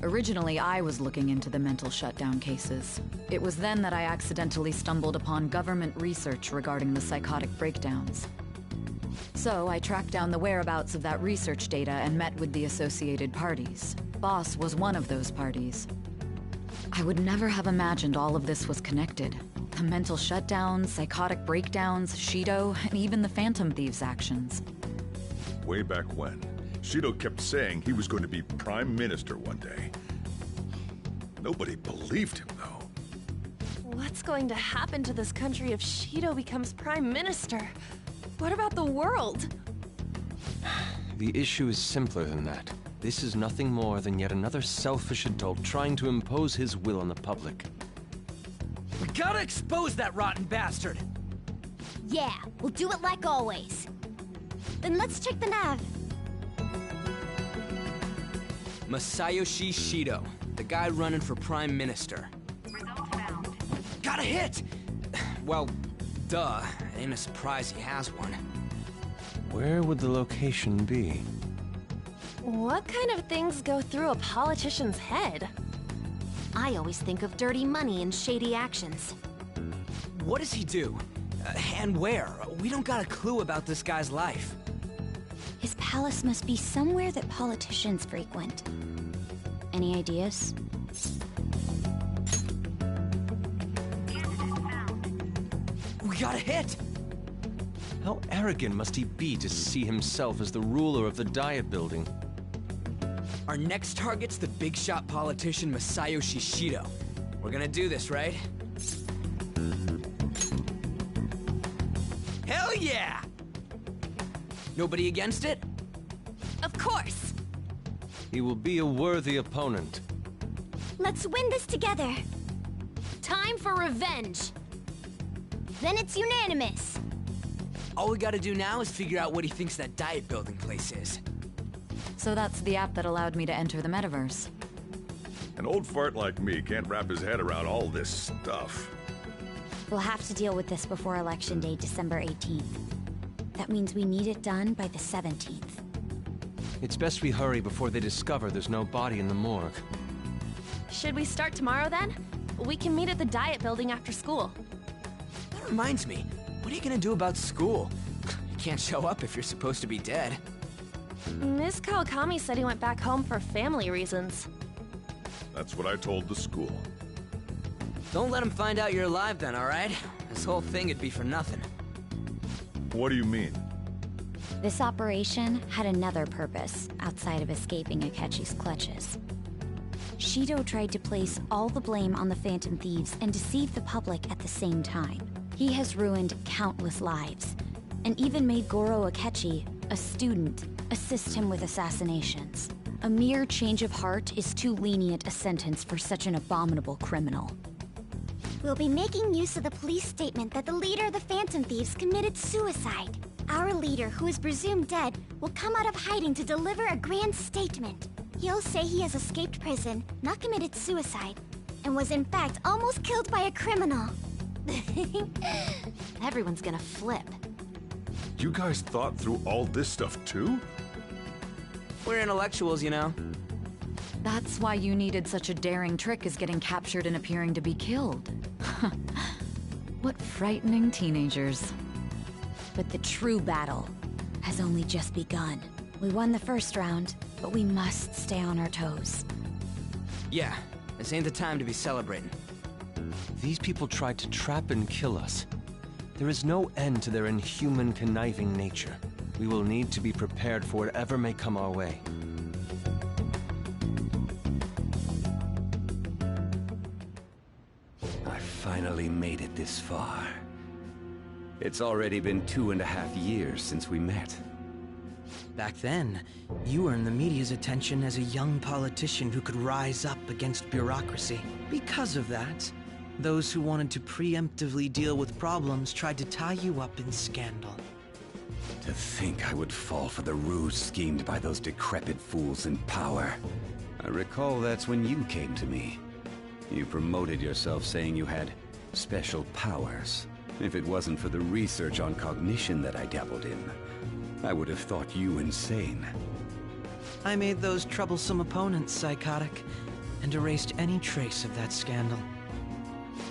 Originally, I was looking into the mental shutdown cases. It was then that I accidentally stumbled upon government research regarding the psychotic breakdowns. So I tracked down the whereabouts of that research data and met with the associated parties. Boss was one of those parties. I would never have imagined all of this was connected. The mental shutdowns, psychotic breakdowns, Shido, and even the Phantom Thieves' actions. Way back when, Shido kept saying he was going to be Prime Minister one day. Nobody believed him, though. What's going to happen to this country if Shido becomes Prime Minister? What about the world? The issue is simpler than that. This is nothing more than yet another selfish adult trying to impose his will on the public. We gotta expose that rotten bastard! Yeah, we'll do it like always. Then let's check the nav. Masayoshi Shido, the guy running for Prime Minister. Got a hit! Well, duh. Ain't a surprise he has one. Where would the location be? What kind of things go through a politician's head? I always think of dirty money and shady actions. What does he do? And where? We don't got a clue about this guy's life. His palace must be somewhere that politicians frequent. Any ideas? We got a hit! How arrogant must he be to see himself as the ruler of the Diet Building? Our next target's the big shot politician Masayoshi Shido. We're gonna do this, right? Hell yeah! Nobody against it? Of course! He will be a worthy opponent. Let's win this together. Time for revenge. Then it's unanimous. All we gotta do now is figure out what he thinks that Diet Building place is. So that's the app that allowed me to enter the metaverse. An old fart like me can't wrap his head around all this stuff. We'll have to deal with this before Election Day, December 18th. That means we need it done by the 17th. It's best we hurry before they discover there's no body in the morgue. Should we start tomorrow then? We can meet at the Diet Building after school. That reminds me, what are you gonna do about school? You can't show up if you're supposed to be dead. Miss Kawakami said he went back home for family reasons. That's what I told the school. Don't let him find out you're alive then, alright? This whole thing would be for nothing. What do you mean? This operation had another purpose outside of escaping Akechi's clutches. Shido tried to place all the blame on the Phantom Thieves and deceive the public at the same time. He has ruined countless lives, and even made Goro Akechi, a student, assist him with assassinations. A mere change of heart is too lenient a sentence for such an abominable criminal. We'll be making use of the police statement that the leader of the Phantom Thieves committed suicide. Our leader, who is presumed dead, will come out of hiding to deliver a grand statement. He'll say he has escaped prison, not committed suicide, and was in fact almost killed by a criminal. Everyone's gonna flip. You guys thought through all this stuff too? We're intellectuals, you know. That's why you needed such a daring trick as getting captured and appearing to be killed. What frightening teenagers. But the true battle has only just begun. We won the first round, but we must stay on our toes. Yeah, this ain't the time to be celebrating. These people tried to trap and kill us. There is no end to their inhuman, conniving nature. We will need to be prepared for whatever may come our way. I finally made it this far. It's already been 2.5 years since we met. Back then, you earned the media's attention as a young politician who could rise up against bureaucracy. Because of that, those who wanted to preemptively deal with problems tried to tie you up in scandal. To think I would fall for the ruse schemed by those decrepit fools in power. I recall that's when you came to me. You promoted yourself saying you had special powers. If it wasn't for the research on cognition that I dabbled in, I would have thought you insane. I made those troublesome opponents psychotic, and erased any trace of that scandal.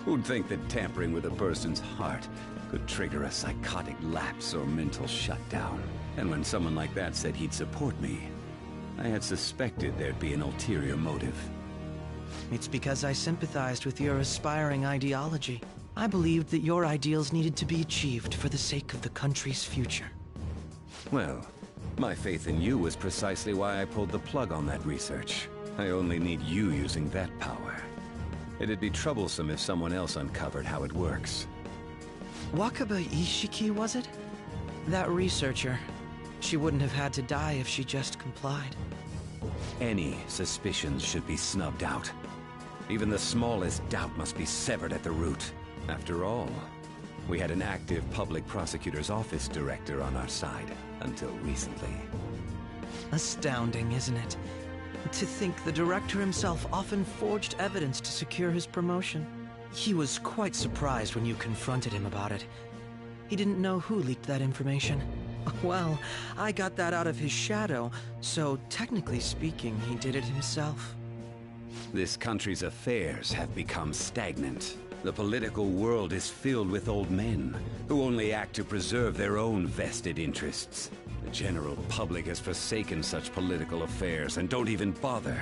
Who'd think that tampering with a person's heart could trigger a psychotic lapse or mental shutdown? And when someone like that said he'd support me, I had suspected there'd be an ulterior motive. It's because I sympathized with your aspiring ideology. I believed that your ideals needed to be achieved for the sake of the country's future. Well, my faith in you was precisely why I pulled the plug on that research. I only need you using that power. It'd be troublesome if someone else uncovered how it works. Wakaba Ishiki, was it? That researcher. She wouldn't have had to die if she just complied. Any suspicions should be snubbed out. Even the smallest doubt must be severed at the root. After all, we had an active public prosecutor's office director on our side, until recently. Astounding, isn't it? To think the director himself often forged evidence to secure his promotion. He was quite surprised when you confronted him about it. He didn't know who leaked that information. Well, I got that out of his shadow, so technically speaking, he did it himself. This country's affairs have become stagnant. The political world is filled with old men who only act to preserve their own vested interests. The general public has forsaken such political affairs and don't even bother.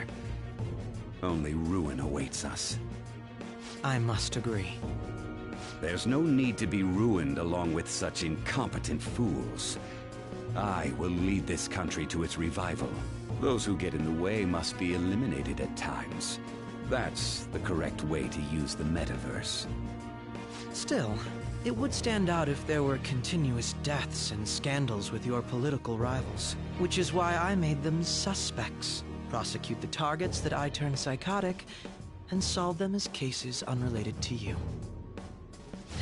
Only ruin awaits us. I must agree. There's no need to be ruined along with such incompetent fools. I will lead this country to its revival. Those who get in the way must be eliminated at times. That's the correct way to use the metaverse. Still, it would stand out if there were continuous deaths and scandals with your political rivals, which is why I made them suspects. Prosecute the targets that I turned psychotic, and solve them as cases unrelated to you.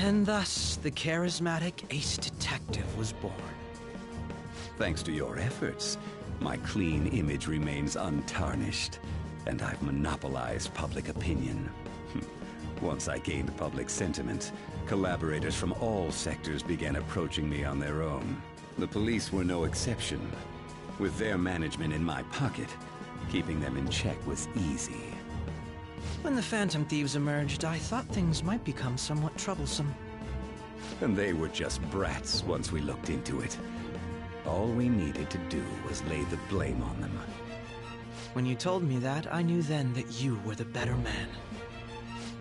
And thus, the charismatic ace detective was born. Thanks to your efforts, my clean image remains untarnished, and I've monopolized public opinion. Once I gained public sentiment, collaborators from all sectors began approaching me on their own. The police were no exception. With their management in my pocket, keeping them in check was easy. When the Phantom Thieves emerged, I thought things might become somewhat troublesome. And they were just brats once we looked into it. All we needed to do was lay the blame on them. When you told me that, I knew then that you were the better man.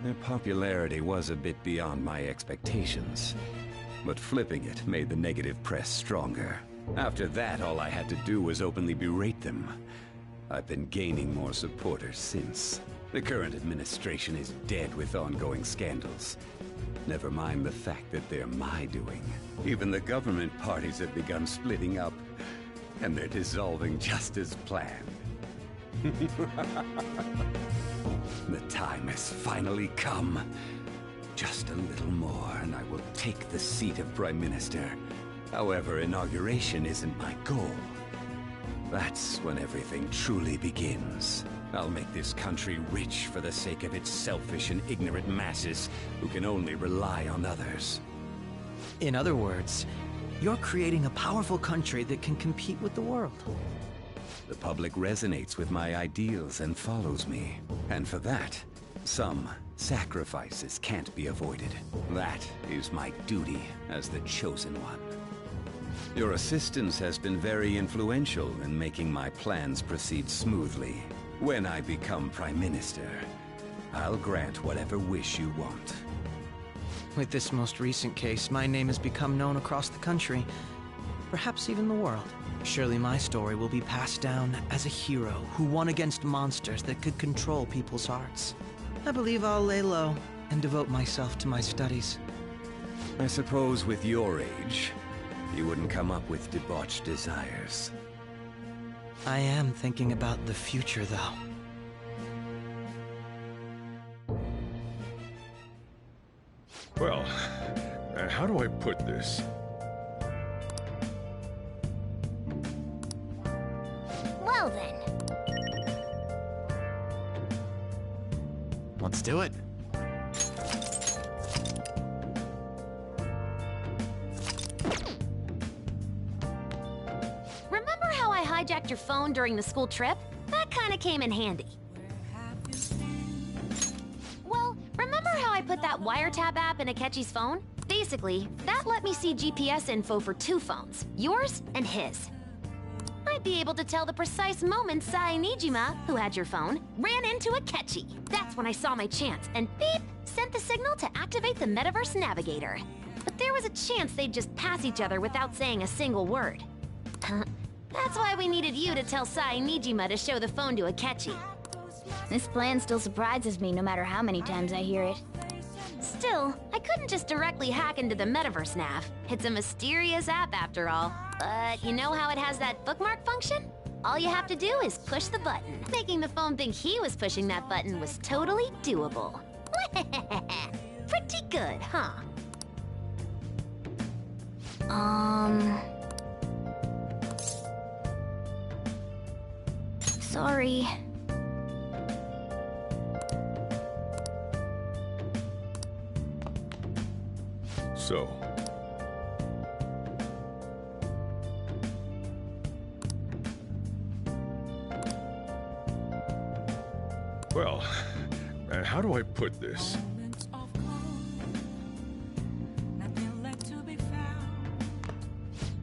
Their popularity was a bit beyond my expectations, but flipping it made the negative press stronger. After that, all I had to do was openly berate them. I've been gaining more supporters since. The current administration is dead with ongoing scandals. Never mind the fact that they're my doing. Even the government parties have begun splitting up, and they're dissolving just as planned. The time has finally come. Just a little more, and I will take the seat of Prime Minister. However, inauguration isn't my goal. That's when everything truly begins. I'll make this country rich for the sake of its selfish and ignorant masses who can only rely on others. In other words, you're creating a powerful country that can compete with the world. The public resonates with my ideals and follows me. And for that, some sacrifices can't be avoided. That is my duty as the chosen one. Your assistance has been very influential in making my plans proceed smoothly. When I become Prime Minister, I'll grant whatever wish you want. With this most recent case, my name has become known across the country, perhaps even the world. Surely my story will be passed down as a hero who won against monsters that could control people's hearts. I believe I'll lay low and devote myself to my studies. I suppose with your age, you wouldn't come up with debauched desires. I am thinking about the future, though. Well, how do I put this? Well then. Let's do it. Remember how I hijacked your phone during the school trip? That kinda came in handy. Well, remember how I put that wiretap app in Akechi's phone? Basically, that let me see GPS info for 2 phones, yours and his. I'd be able to tell the precise moment Niijima, who had your phone, ran into Akechi. That's when I saw my chance, and beep, sent the signal to activate the Metaverse Navigator. But there was a chance they'd just pass each other without saying a single word. That's why we needed you to tell Niijima to show the phone to Akechi. This plan still surprises me no matter how many times I hear it. Still, I couldn't just directly hack into the Metaverse Nav. It's a mysterious app after all. But you know how it has that bookmark function? All you have to do is push the button. Making the phone think he was pushing that button was totally doable. Pretty good, huh? Sorry. So... well, how do I put this?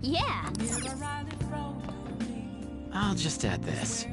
Yeah! I'll just add this.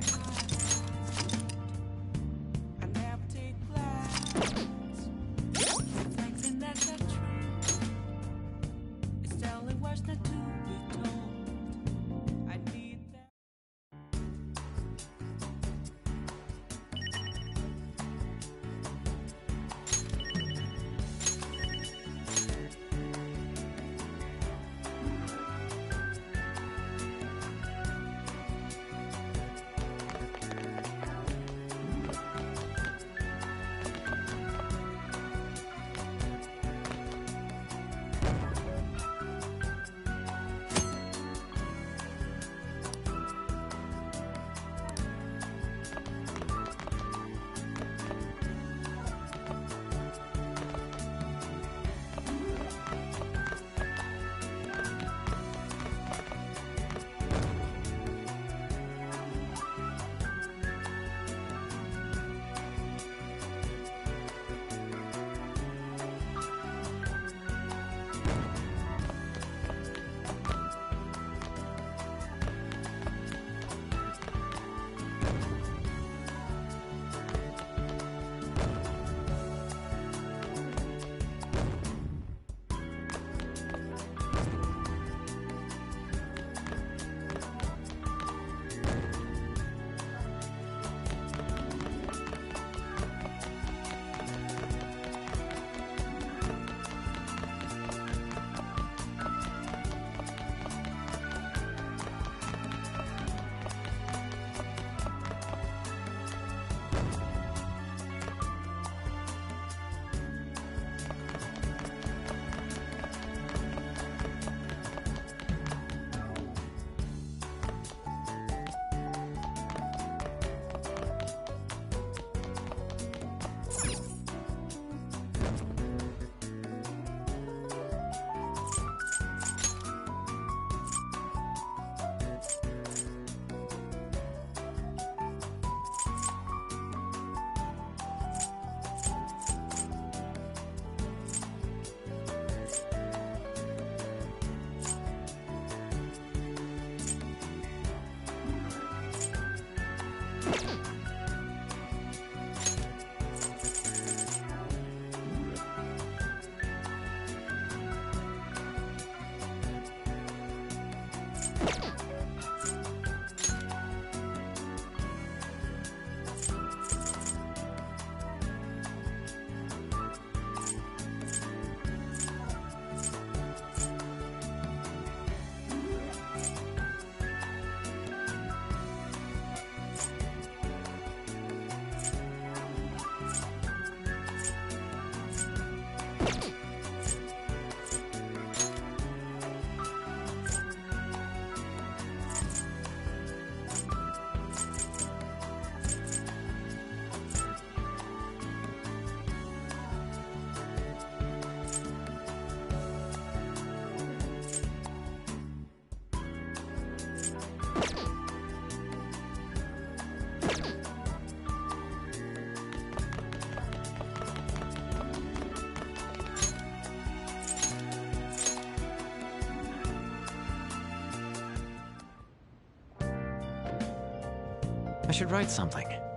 I should write something.